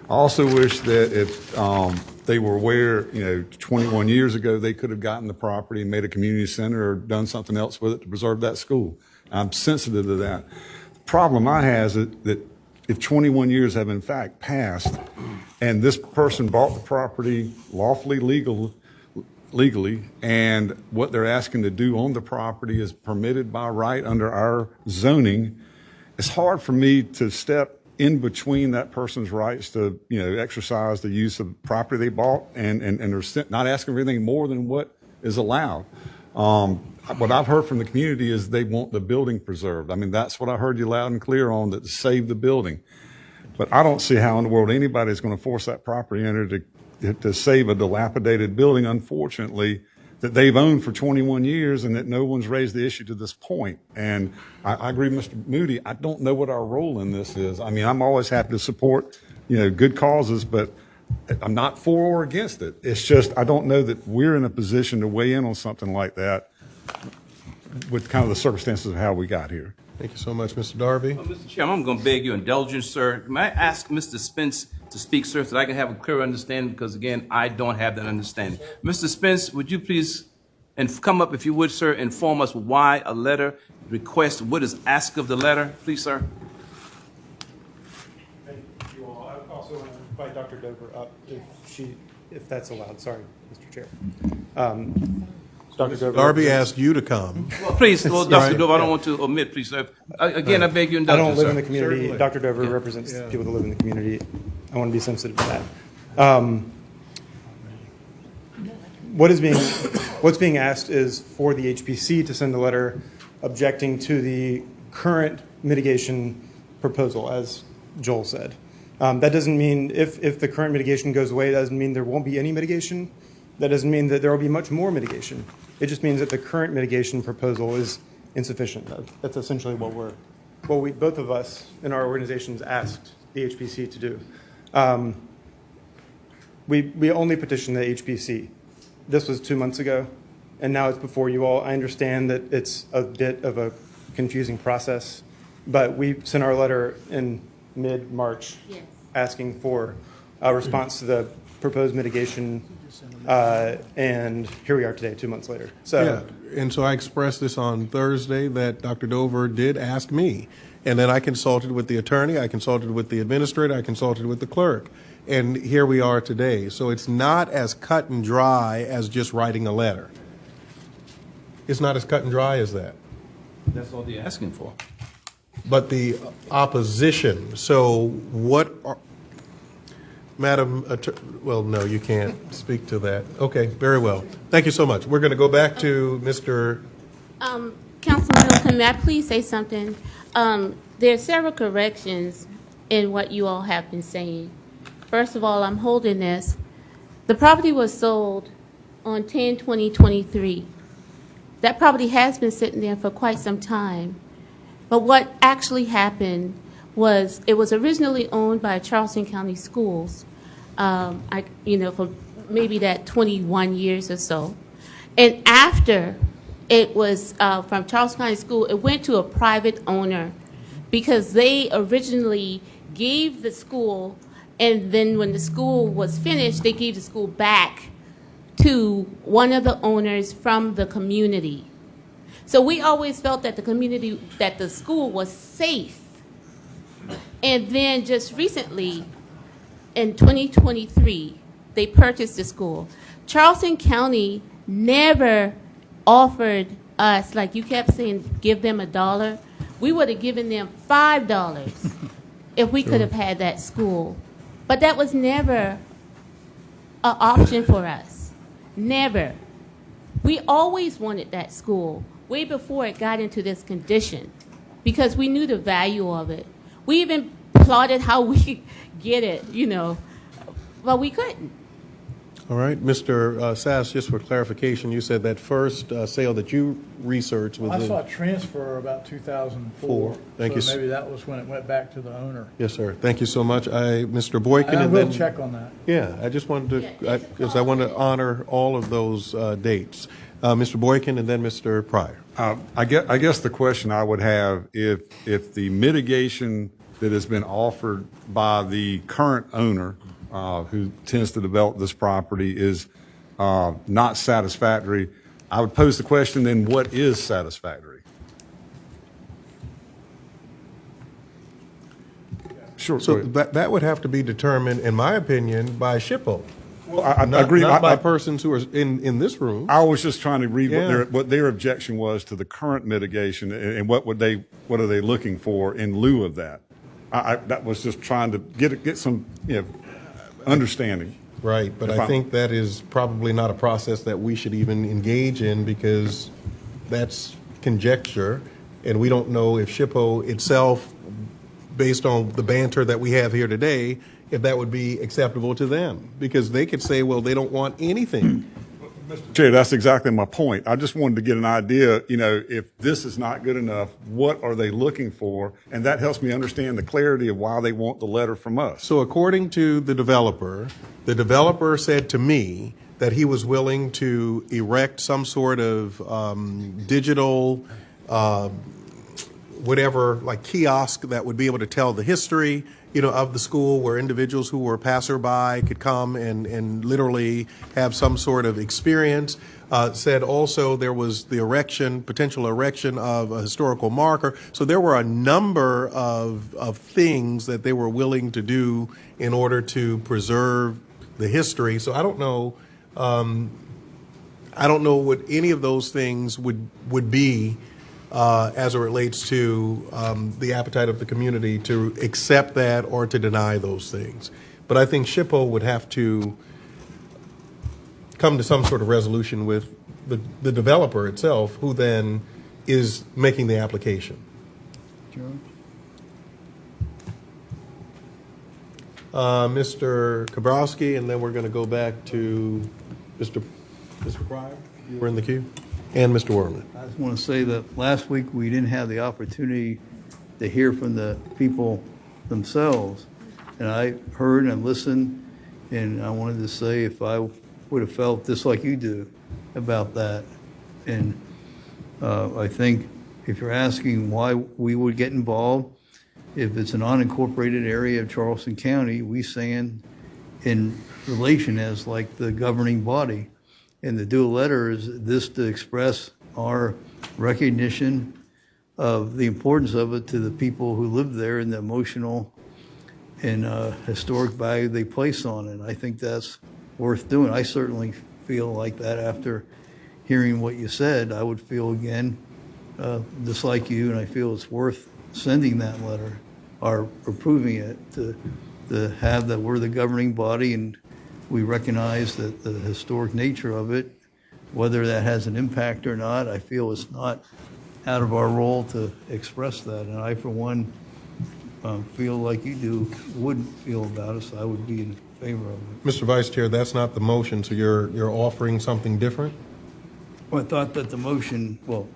I also wish that if they were aware, 21 years ago, they could have gotten the property and made a community center or done something else with it to preserve that school. I'm sensitive to that. The problem I have is that if 21 years have in fact passed and this person bought the property lawfully, legally, and what they're asking to do on the property is permitted by right under our zoning, it's hard for me to step in between that person's rights to, exercise the use of property they bought and they're not asking for anything more than what is allowed. What I've heard from the community is they want the building preserved. I mean, that's what I heard you loud and clear on, that to save the building. But I don't see how in the world anybody's going to force that property owner to save a dilapidated building, unfortunately, that they've owned for 21 years and that no one's raised the issue to this point. And I agree with Mr. Moody. I don't know what our role in this is. I mean, I'm always happy to support, good causes, but I'm not for or against it. It's just, I don't know that we're in a position to weigh in on something like that with kind of the circumstances of how we got here. Thank you so much, Mr. Darby. Well, Mr. Chairman, I'm going to beg your indulgence, sir. May I ask Mr. Spence to speak, sir, so that I can have a clear understanding, because, again, I don't have that understanding. Mr. Spence, would you please come up, if you would, sir, inform us why a letter request, what is asked of the letter, please, sir? Thank you all. I also want to invite Dr. Dover up if that's allowed. Sorry, Mr. Chair. Dr. Dover. Darby asked you to come. Well, please, well, Dr. Dover, I don't want to omit, please, sir. Again, I beg your I indulgence, don't live in sir. the community. Certainly. Dr. Dover represents people that live in the community. I want to be sensitive to that. What's being asked is for the HPC to send a letter objecting to the current mitigation proposal, as Joel said. That doesn't mean if the current mitigation goes away, that doesn't mean there won't be any mitigation. That doesn't mean that there will be much more mitigation. It just means that the current mitigation proposal is insufficient. That's essentially what we both of us in our organizations asked the HPC to do. We only petitioned the HPC. This was 2 months ago, and now it's before you all. I understand that it's a bit of a confusing process, but we sent our letter in mid-March asking for a response to the proposed mitigation, and here we are today, 2 months later. So, Yeah, and so I expressed this on Thursday that Dr. Dover did ask me, and then I consulted with the attorney, I consulted with the administrator, I consulted with the clerk, and here we are today. So it's not as cut and dry as just writing a letter. It's not as cut and dry as that. That's all they're asking for. But the opposition, so what are, Madam, well, no, you can't speak to that. Okay, very well. Thank you so much. We're going to go back to Mr. Councilman Middleton, may I please say something? There are several corrections in what you all have been saying. First of all, I'm holding this. The property was sold on 10/20/23. That property has been sitting there for quite some time. But what actually happened was it was originally owned by Charleston County Schools, for maybe that 21 years or so. And after it was from Charleston County School, it went to a private owner because they originally gave the school, and then when the school was finished, they gave the school back to one of the owners from the community. So we always felt that the community, that the school was safe. And then just recently, in 2023, they purchased the school. Charleston County never offered us, like you kept saying, give them $1. We would have given them $5 if we could have had that school. But that was never an option for us. Never. We always wanted that school, way before it got into this condition, because we knew the value of it. We even plotted how we could get it, but we couldn't. All right, Mr. Sass, just for clarification, you said that first sale that you researched was I saw a transfer about 2004. Thank you. So maybe that was when it went back to the owner. Yes, sir. Thank you so much. Mr. Boykin. I and will then, check on that. Yeah, I just wanted to, because I want to honor all of those dates. Mr. Boykin and then Mr. Pryor. I guess the question I would have, if the mitigation that has been offered by the current owner, who tends to develop this property, is not satisfactory, I would pose the question, then what is satisfactory? Sure. So that would have to be determined, in my opinion, by SHPO. Well, I agree. Not by persons who are in this room. I was just trying to read what their objection was to the current mitigation, and what are they looking for in lieu of that. That was just trying to get some understanding. Right, but I think that is probably not a process that we should even engage in, because that's conjecture, and we don't know if SHPO itself, based on the banter that we have here today, if that would be acceptable to them, because they could say, well, they don't want anything. Mr. Chair, that's exactly my point. I just wanted to get an idea, if this is not good enough, what are they looking for? And that helps me understand the clarity of why they want the letter from us. So according to the developer said to me that he was willing to erect some sort of digital, whatever, like kiosk that would be able to tell the history, of the school, where individuals who were passerby could come and literally have some sort of experience. Said also there was the potential erection of a historical marker. So there were a number of things that they were willing to do in order to preserve the history. So I don't know what any of those things would be as it relates to the appetite of the community to accept that or to deny those things. But I think SHPO would have to come to some sort of resolution with the developer itself, who then is making the application. Mr. Kabrowski, and then we're going to go back to Mr. Pryor. You were in the queue. And Mr. Worman. I just want to say that last week we didn't have the opportunity to hear from the people themselves. And I heard and listened, and I wanted to say if I would have felt just like you do about that. And I think if you're asking why we would get involved, if it's an unincorporated area of Charleston County, we stand in relation as like the governing body. And the do a letter is this to express our recognition of the importance of it to the people who live there and the emotional and historic value they place on it. I think that's worth doing. I certainly feel like that after hearing what you said. I would feel again, just like you, and I feel it's worth sending that letter or approving it to have that we're the governing body and we recognize that the historic nature of it, whether that has an impact or not, I feel it's not out of our role to express that. And I, for one, feel like you do, wouldn't feel about it, so I would be in favor of it. Mr. Vice Chair, that's not the motion, so you're offering something different? Well, I thought that the motion, well,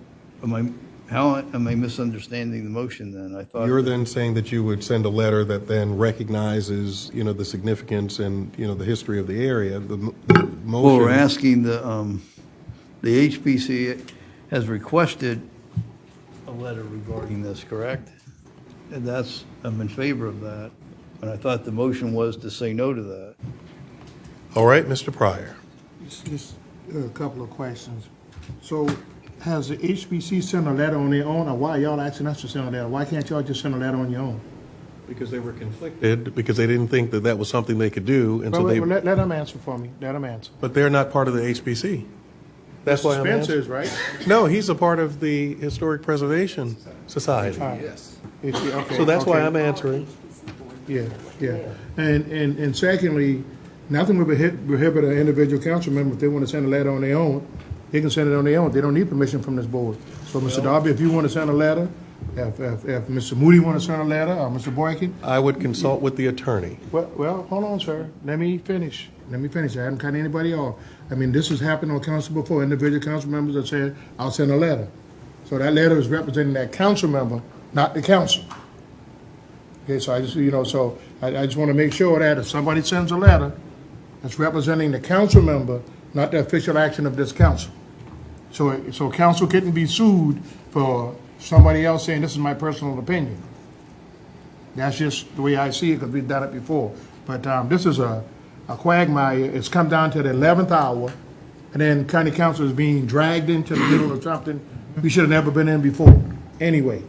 how am I misunderstanding the motion then? I thought. You're then saying that you would send a letter that then recognizes, the significance and, the history of the area. The motion. Well, we're asking the HPC has requested a letter regarding this, correct? And I'm in favor of that. And I thought the motion was to say no to that. All right, Mr. Pryor. Just a couple of questions. So has the HBC sent a letter on their own, or why y'all asking us to send a letter? Why can't y'all just send a letter on your own? Because they were conflicted, because they didn't think that that was something they could do, and so Well, they. let them answer for me. Let them answer. But they're not part of the HBC. That's why I'm Spencer asking. is, right? No, he's a part of the Historic Preservation Society. Yes. Okay, So that's why okay. I'm answering. Yeah. And secondly, nothing would prohibit an individual council member, if they want to send a letter on their own, they can send it on their own. They don't need permission from this board. So, Mr. Darby, if you want to send a letter, if Mr. Moody want to send a letter, or Mr. Boykin. I would consult with the attorney. Well, hold on, sir. Let me finish. I haven't cut anybody off. I mean, this has happened on council before. Individual council members have said, I'll send a letter. So that letter is representing that council member, not the council. Okay, so I just, I just want to make sure that if somebody sends a letter, it's representing the council member, not the official action of this council. So council couldn't be sued for somebody else saying, this is my personal opinion. That's just the way I see it, because we've done it before. But this is a quagmire. It's come down to the 11th hour, and then county council is being dragged into the middle of something we should have never been in before. Anyway,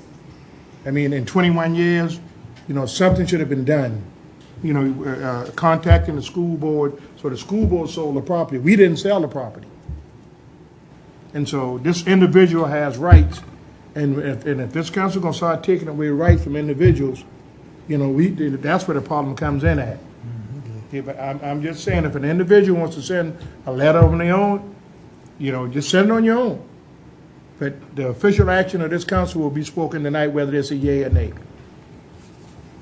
I mean, in 21 years, something should have been done. Contacting the school board, so the school board sold the property. We didn't sell the property. And so this individual has rights, and if this council gonna start taking away rights from individuals, that's where the problem comes in at. Okay, but I'm just saying, if an individual wants to send a letter on their own, just send it on your own. But the official action of this council will be spoken tonight, whether it's a yea or nay.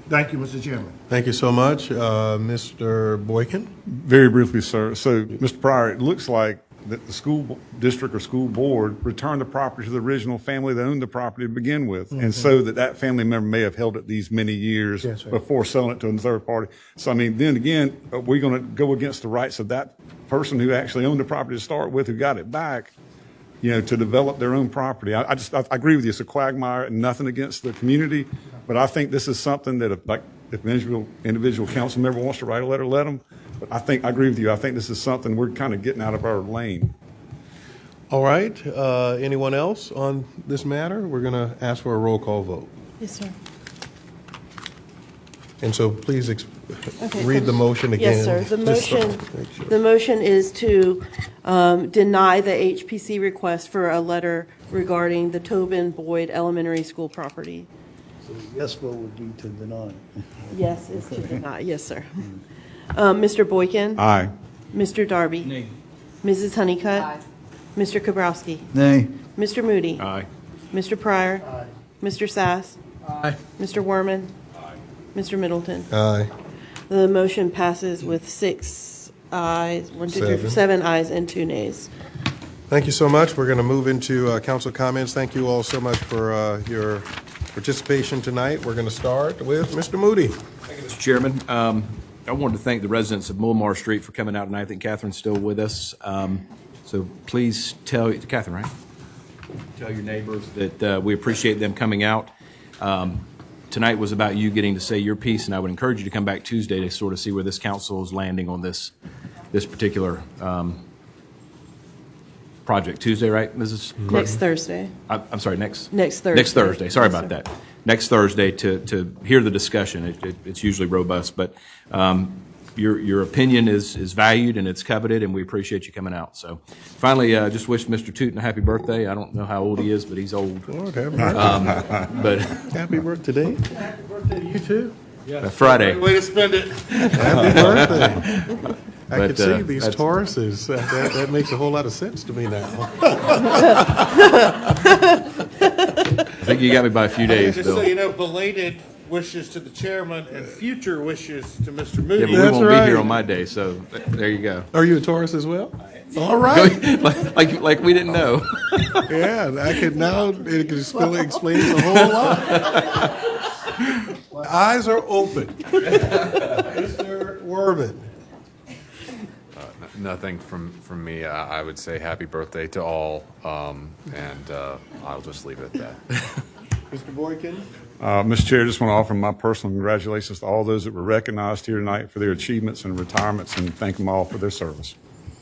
Thank you, Mr. Chairman. Thank you so much. Mr. Boykin? Very briefly, sir. So, Mr. Pryor, it looks like that the school district or school board returned the property to the original family that owned the property to begin with. And so that family member may have held it these many years before selling it to a third party. So, I mean, then again, are we going to go against the rights of that person who actually owned the property to start with, who got it back, to develop their own property? I agree with you. It's a quagmire, nothing against the community, but I think this is something that if an individual council member wants to write a letter, let them. But I agree with you. I think this is something we're kind of getting out of our lane. All right. Anyone else on this matter? We're going to ask for a roll call vote. Yes, sir. And so please read the motion again. Yes, sir. The Just so- motion, make sure. the motion is to deny the HPC request for a letter regarding the Tobin Boyd Elementary School property. So yes vote would be to deny. Yes, is to deny. Yes, sir. Mr. Boykin? Aye. Mr. Darby? Nay. Mrs. Honeycutt? Mr. Kabrowski? Nay. Mr. Moody? Aye. Mr. Pryor? Mr. Sass? Aye. Mr. Werman? Mr. Middleton? Aye. The motion passes with 6 ayes, 7 ayes and 2 nays. Thank you so much. We're going to move into council comments. Thank you all so much for your participation tonight. We're going to start with Mr. Moody. Thank you, Mr. Chairman. I wanted to thank the residents of Mulmar Street for coming out tonight. I think Catherine's still with us. So please tell Catherine, right? Tell your neighbors that we appreciate them coming out. Tonight was about you getting to say your piece, and I would encourage you to come back Tuesday to sort of see where this council is landing on this particular project. Tuesday, right, Mrs. Next Thursday. I'm sorry, next Thursday. Next Thursday. Sorry Yes, about sir. that. Next Thursday to hear the discussion. It's usually robust, but your opinion is valued and it's coveted, and we appreciate you coming out. So, finally, just wish Mr. Tootin a happy birthday. I don't know how old he is, but he's old. Lord, happy birthday. But Happy birthday. Happy birthday to you, too. Friday. Way to spend it. Happy birthday. I But, can see these that's- Tauruses. That makes a whole lot of sense to me now. I think you got me by a few days, Just Bill. so you know, belated wishes to the chairman and future wishes to Mr. Moody. Yeah, but we That's won't be right. here on my day, so there you go. Are you a Taurus as well? All right. like we didn't know. Yeah, I could now, it could explains a whole lot. My eyes are open. Mr. Werman. Nothing from me. I would say happy birthday to all, and I'll just leave it at that. Mr. Boykin? Mr. Chair, just want to offer my personal congratulations to all those that were recognized here tonight for their achievements and retirements, and thank them all for their service.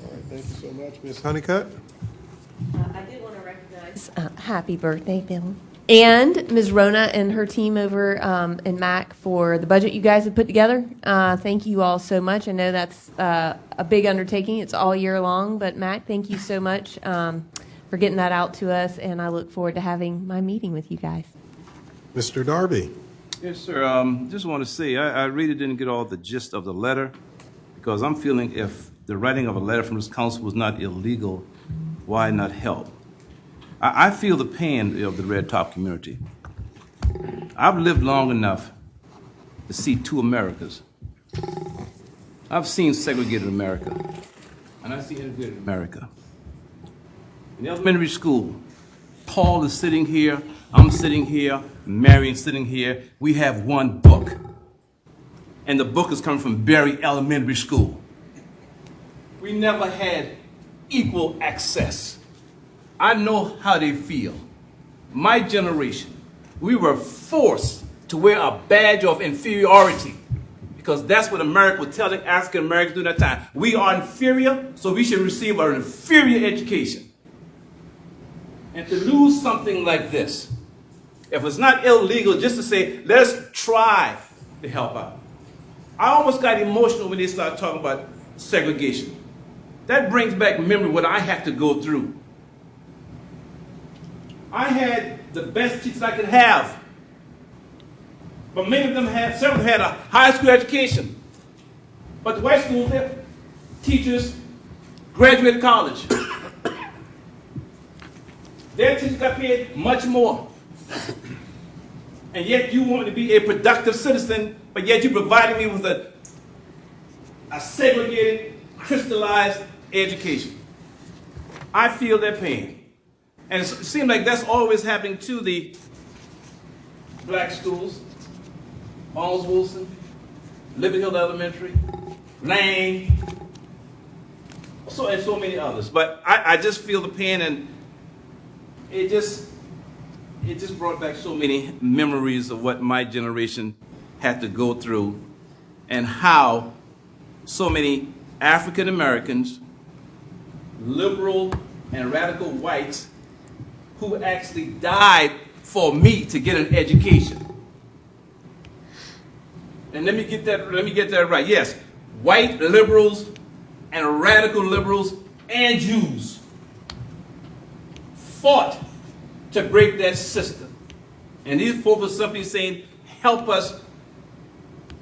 All right, thank you so much. Ms. Honeycutt? I did want to recognize happy birthday, Bill. And Ms. Rona and her team over in MAC for the budget you guys have put together. Thank you all so much. I know that's a big undertaking. It's all year long, but MAC, thank you so much for getting that out to us, and I look forward to having my meeting with you guys. Mr. Darby? Yes, sir. Just want to say, I really didn't get all the gist of the letter, because I'm feeling if the writing of a letter from this council was not illegal, why not help? I feel the pain of the Red Top community. I've lived long enough to see two Americas. I've seen segregated America, and I see integrated America. In the elementary school, Paul is sitting here, I'm sitting here, Marion sitting here. We have one book, and the book is coming from Berry Elementary School. We never had equal access. I know how they feel. My generation, we were forced to wear a badge of inferiority, because that's what America was telling African Americans during that time. We are inferior, so we should receive an inferior education. And to lose something like this, if it's not illegal, just to say, let's try to help out. I almost got emotional when they started talking about segregation. That brings back memory what I had to go through. I had the best teachers I could have, but many of them several had a high school education. But the white schools, their teachers graduated college. Their teachers got paid much more. And yet you want to be a productive citizen, but yet you provided me with a segregated, crystallized education. I feel their pain. And it seems like that's always happening to the black schools. Arnold Wilson, Liberty Hill Elementary, Lang, and so many others. But I just feel the pain, and it just brought back so many memories of what my generation had to go through, and how so many African Americans, liberal and radical whites, who actually died for me to get an education. And let me get that right. Yes, white liberals and radical liberals and Jews fought to break that system. And these folks were simply saying, help us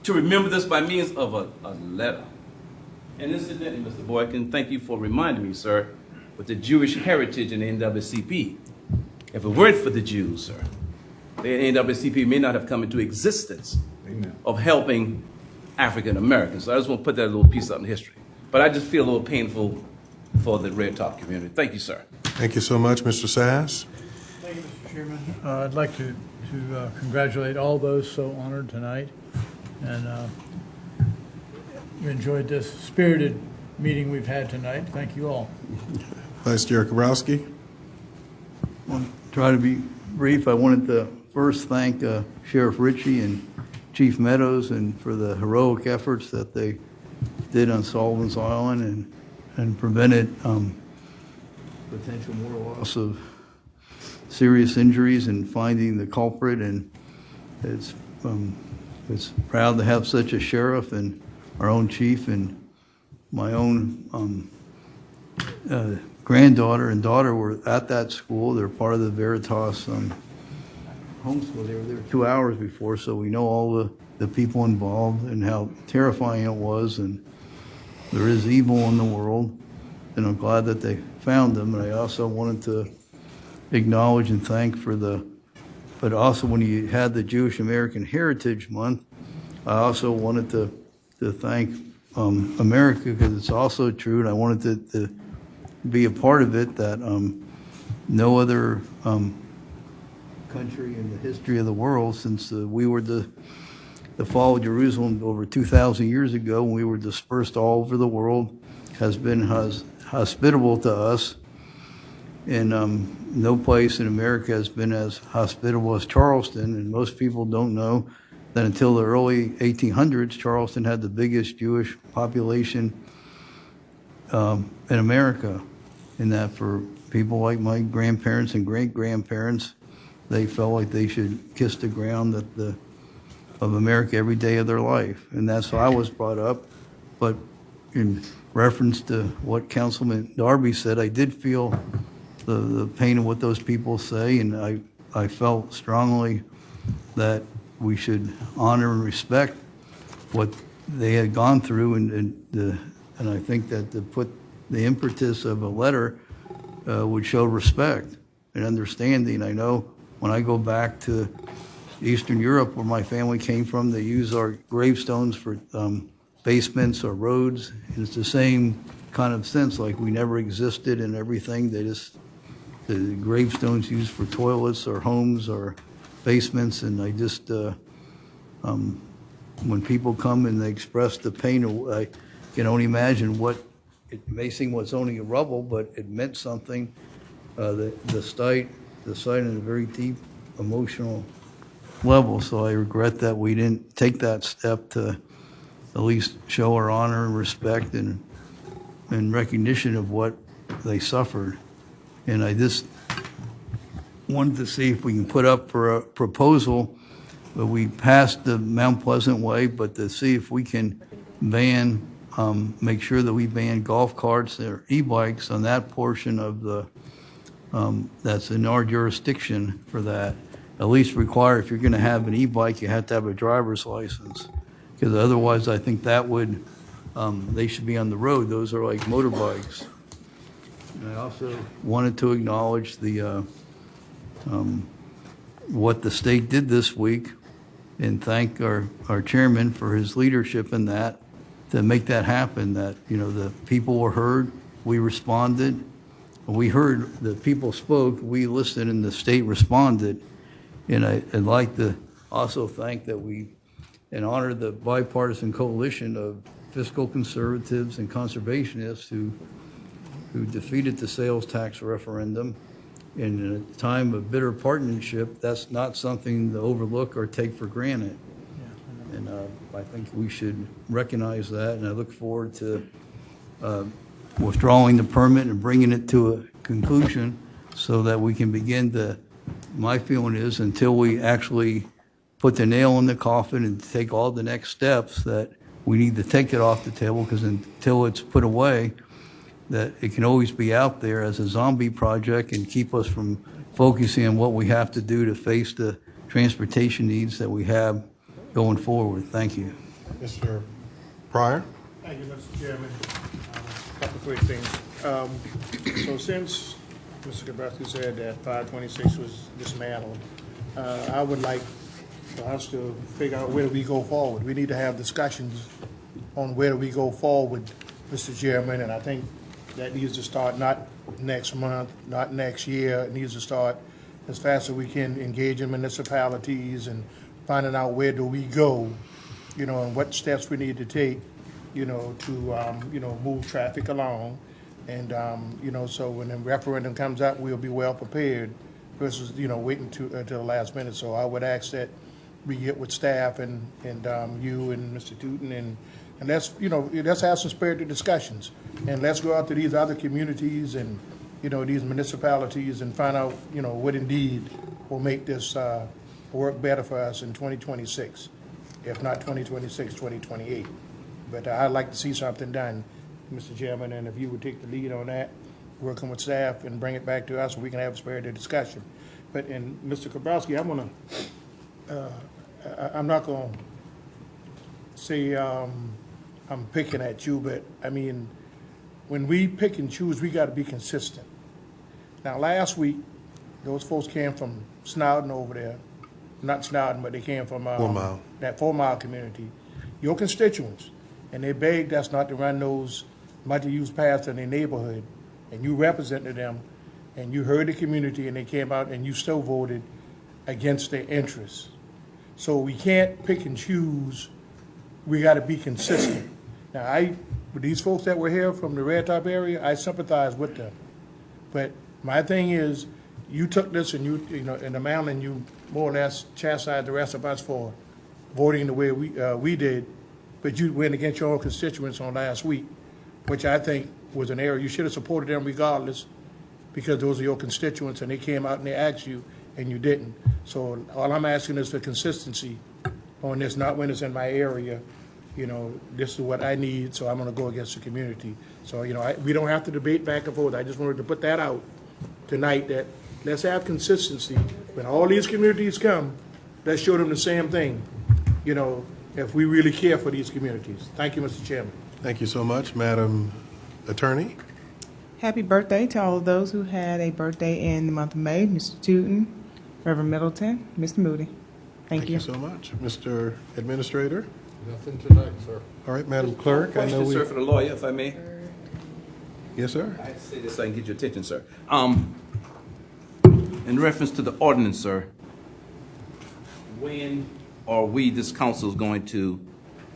to remember this by means of a letter. And incidentally, Mr. Boykin, thank you for reminding me, sir, with the Jewish heritage in the NAACP. If it weren't for the Jews, sir, the NAACP may not have come into existence. Amen. Of helping African Americans. So I just want to put that little piece out in history. But I just feel a little painful for the Red Top community. Thank you, sir. Thank you so much, Mr. Sass. Thank you, Mr. Chairman. I'd like to congratulate all those so honored tonight. And we enjoyed this spirited meeting we've had tonight. Thank you all. Vice Chair Kowalski. I'll try to be brief. I wanted to first thank Sheriff Ritchie and Chief Meadows and for the heroic efforts that they did on Sullivan's Island and prevented potential more loss of serious injuries and finding the culprit. And it's proud to have such a sheriff and our own chief and my own granddaughter and daughter were at that school. They're part of the Veritas homeschool. They were there 2 hours before, so we know all the people involved and how terrifying it was. And there is evil in the world, and I'm glad that they found them. And I also wanted to acknowledge and thank for the But also when you had the Jewish American Heritage Month, I also wanted to thank America, because it's also true, and I wanted to be a part of it, that no other country in the history of the world, since we were the fall of Jerusalem over 2,000 years ago, when we were dispersed all over the world, has been hospitable to us. And no place in America has been as hospitable as Charleston. And most people don't know that until the early 1800s, Charleston had the biggest Jewish population in America. And that for people like my grandparents and great-grandparents, they felt like they should kiss the ground of America every day of their life. And that's how I was brought up. But in reference to what Councilman Darby said, I did feel the pain of what those people say, and I felt strongly that we should honor and respect what they had gone through, and I think that to put the impetus of a letter would show respect and understanding. I know when I go back to Eastern Europe, where my family came from, they use our gravestones for basements or roads, and it's the same kind of sense, like we never existed and everything. The gravestones used for toilets or homes or basements, and I just, when people come and they express the pain, I can only imagine what, it may seem was only a rubble, but it meant something. The site on a very deep emotional level, so I regret that we didn't take that step to at least show our honor and respect and recognition of what they suffered. And I just wanted to see if we can put up for a proposal, but we passed the Mount Pleasant Way, but to see if we can ban, make sure that we ban golf carts or e-bikes on that portion of the, that's in our jurisdiction for that. At least require, if you're going to have an e-bike, you have to have a driver's license. Because otherwise, I think that would, they should be on the road. Those are like motorbikes. And I also wanted to acknowledge the, what the state did this week, and thank our chairman for his leadership in that, to make that happen, that, you know, the people were heard, we responded. We heard the people spoke, we listened, and the state responded. And I'd like to also thank that and honor the bipartisan coalition of fiscal conservatives and conservationists who defeated the sales tax referendum. And in a time of bitter partisanship, that's not something to overlook or take for granted. And I think we should recognize that, and I look forward to withdrawing the permit and bringing it to a conclusion so that we can begin to, my feeling is, until we actually put the nail in the coffin and take all the next steps, that we need to take it off the table, because until it's put away, that it can always be out there as a zombie project and keep us from focusing on what we have to do to face the transportation needs that we have going forward. Thank you. Mr. Pryor? Thank you, Mr. Chairman. A couple of quick things. So since Mr. Kabrowski said that 526 was dismantled, I would like for us to figure out where do we go forward. We need to have discussions on where do we go forward, Mr. Chairman, and I think that needs to start not next month, not next year. It needs to start as fast as we can, engaging municipalities and finding out where do we go, you know, and what steps we need to take, you know, to, move traffic along. And, so when the referendum comes up, we'll be well prepared versus, waiting until the last minute. So I would ask that we get with staff and you and Mr. Tootin and let's have some spirited discussions. And let's go out to these other communities and, these municipalities and find out, what indeed will make this work better for us in 2026, if not 2026, 2028. But I'd like to see something done, Mr. Chairman, and if you would take the lead on that, working with staff and bring it back to us so we can have a spirited discussion. But, and Mr. Kabrowski, I'm not going to say I'm picking at you, but I mean, when we pick and choose, we got to be consistent. Now, last week, those folks came from Snowden over there, not Snowden, but they came from 4 Mile. that 4 Mile community, your constituents, and they begged us not to run those multi-use paths in their neighborhood, and you represented them, and you heard the community, and they came out, and you still voted against their interests. So we can't pick and choose. We got to be consistent. Now, with these folks that were here from the Red Top area, I sympathize with them. But my thing is, you took this and you know, in the mountain, you more or less chastised the rest of us for voting the way we did, but you went against your own constituents on last week, which I think was an error. You should have supported them regardless, because those are your constituents, and they came out and they asked you, and you didn't. So all I'm asking is for consistency on this, not when it's in my area. You know, this is what I need, so I'm going to go against the community. So, you know, we don't have to debate back and forth. I just wanted to put that out tonight, that let's have consistency. When all these communities come, let's show them the same thing, you know, if we really care for these communities. Thank you, Mr. Chairman. Thank you so much, Madam Attorney. Happy birthday to all of those who had a birthday in the month of May. Mr. Tootin, Reverend Middleton, Mr. Moody. Thank you so much. Mr. Administrator? Nothing tonight, sir. All right, Madam Clerk, I know Question, sir, for the lawyer, if I may. Yes, sir. I say this so I can get your attention, sir. In reference to the ordinance, sir, when are we, this council, is going to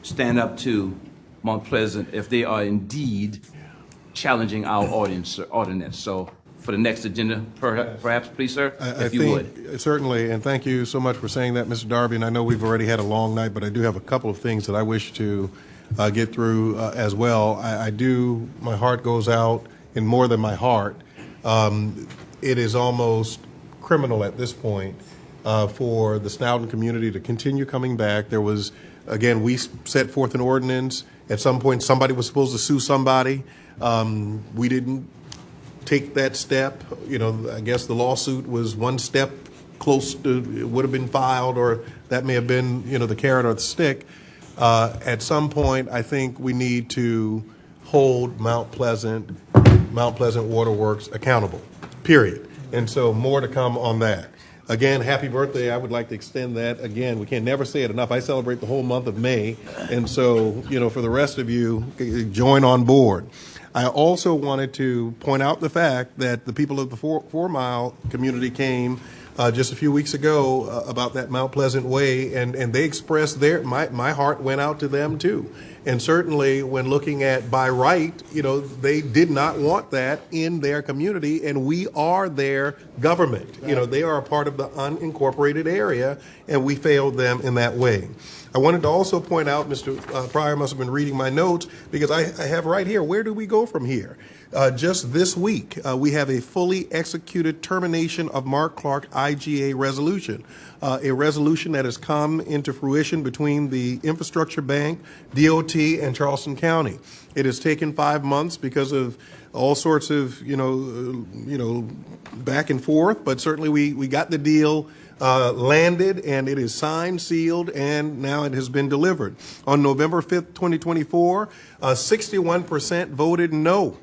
stand up to Mount Pleasant if they are indeed challenging our ordinance? So for the next agenda, perhaps, please, sir, if you would. Certainly, and thank you so much for saying that, Mr. Darby. And I know we've already had a long night, but I do have a couple of things that I wish to get through as well. My heart goes out, and more than my heart, it is almost criminal at this point for the Snowden community to continue coming back. There was, again, we set forth an ordinance. At some point, somebody was supposed to sue somebody. We didn't take that step. You know, I guess the lawsuit was one step close to, it would have been filed, or that may have been, you know, the carrot or the stick. At some point, I think we need to hold Mount Pleasant Waterworks accountable, period. And so more to come on that. Again, happy birthday. I would like to extend that. Again, we can never say it enough. I celebrate the whole month of May. And so, you know, for the rest of you, join on board. I also wanted to point out the fact that the people of the 4 Mile community came just a few weeks ago about that Mount Pleasant Way, and they expressed my heart went out to them too. And certainly when looking at by right, you know, they did not want that in their community, and we are their government. You know, they are a part of the unincorporated area, and we failed them in that way. I wanted to also point out, Mr. Pryor must have been reading my notes, because I have right here, where do we go from here? Just this week, we have a fully executed termination of Mark Clark IGA resolution, a resolution that has come into fruition between the Infrastructure Bank, DOT, and Charleston County. It has taken 5 months because of all sorts of, you know, back and forth, but certainly we got the deal landed, and it is signed, sealed, and now it has been delivered. On November 5th, 2024, 61% voted no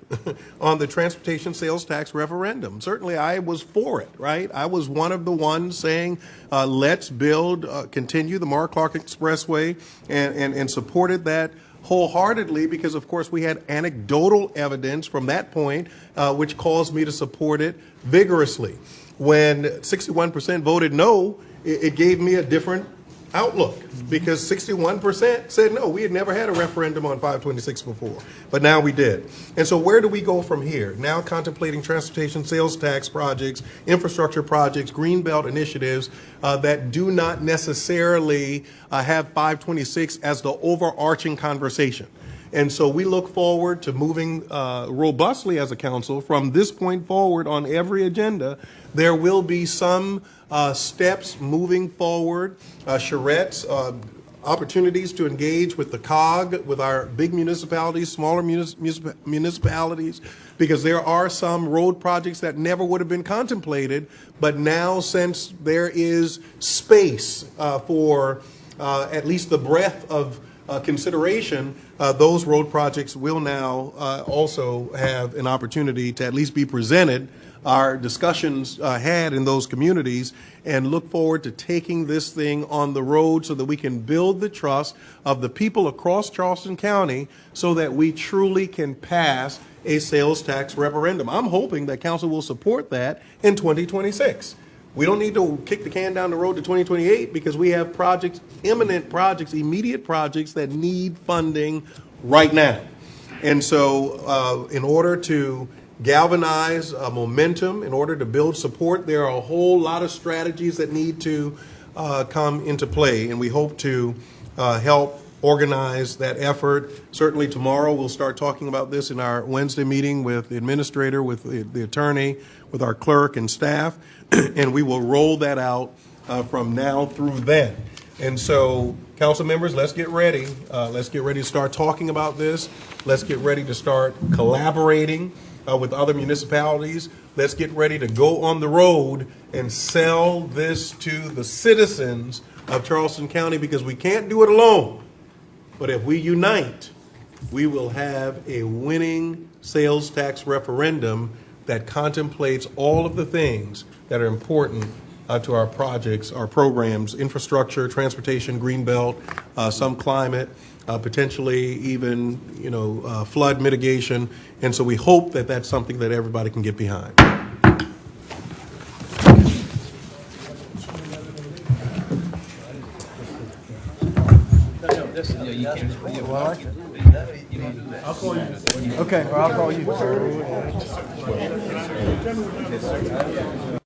on the transportation sales tax referendum. Certainly I was for it, right? I was one of the ones saying, let's continue the Mark Clark Expressway, and supported that wholeheartedly, because of course we had anecdotal evidence from that point, which caused me to support it vigorously. When 61% voted no, it gave me a different outlook, because 61% said no. We had never had a referendum on 526 before, but now we did. And so where do we go from here? Now contemplating transportation sales tax projects, infrastructure projects, greenbelt initiatives that do not necessarily have 526 as the overarching conversation. And so we look forward to moving robustly as a council from this point forward on every agenda. There will be some steps moving forward, charrettes, opportunities to engage with the COG, with our big municipalities, smaller municipalities, because there are some road projects that never would have been contemplated, but now, since there is space for at least the breadth of consideration, those road projects will now also have an opportunity to at least be presented, our discussions had in those communities, and look forward to taking this thing on the road so that we can build the trust of the people across Charleston County so that we truly can pass a sales tax referendum. I'm hoping that council will support that in 2026. We don't need to kick the can down the road to 2028 because we have projects, imminent projects, immediate projects that need funding right now. And so in order to galvanize momentum, in order to build support, there are a whole lot of strategies that need to come into play. And we hope to help organize that effort. Certainly tomorrow we'll start talking about this in our Wednesday meeting with the administrator, with the attorney, with our clerk and staff, and we will roll that out from now through then. And so, council members, let's get ready. Let's get ready to start talking about this. Let's get ready to start collaborating with other municipalities. Let's get ready to go on the road and sell this to the citizens of Charleston County, because we can't do it alone. But if we unite, we will have a winning sales tax referendum that contemplates all of the things that are important to our projects, our programs, infrastructure, transportation, green belt, some climate, potentially even, flood mitigation. And so we hope that that's something that everybody can get behind. I'll call you. Okay, well, I'll call you.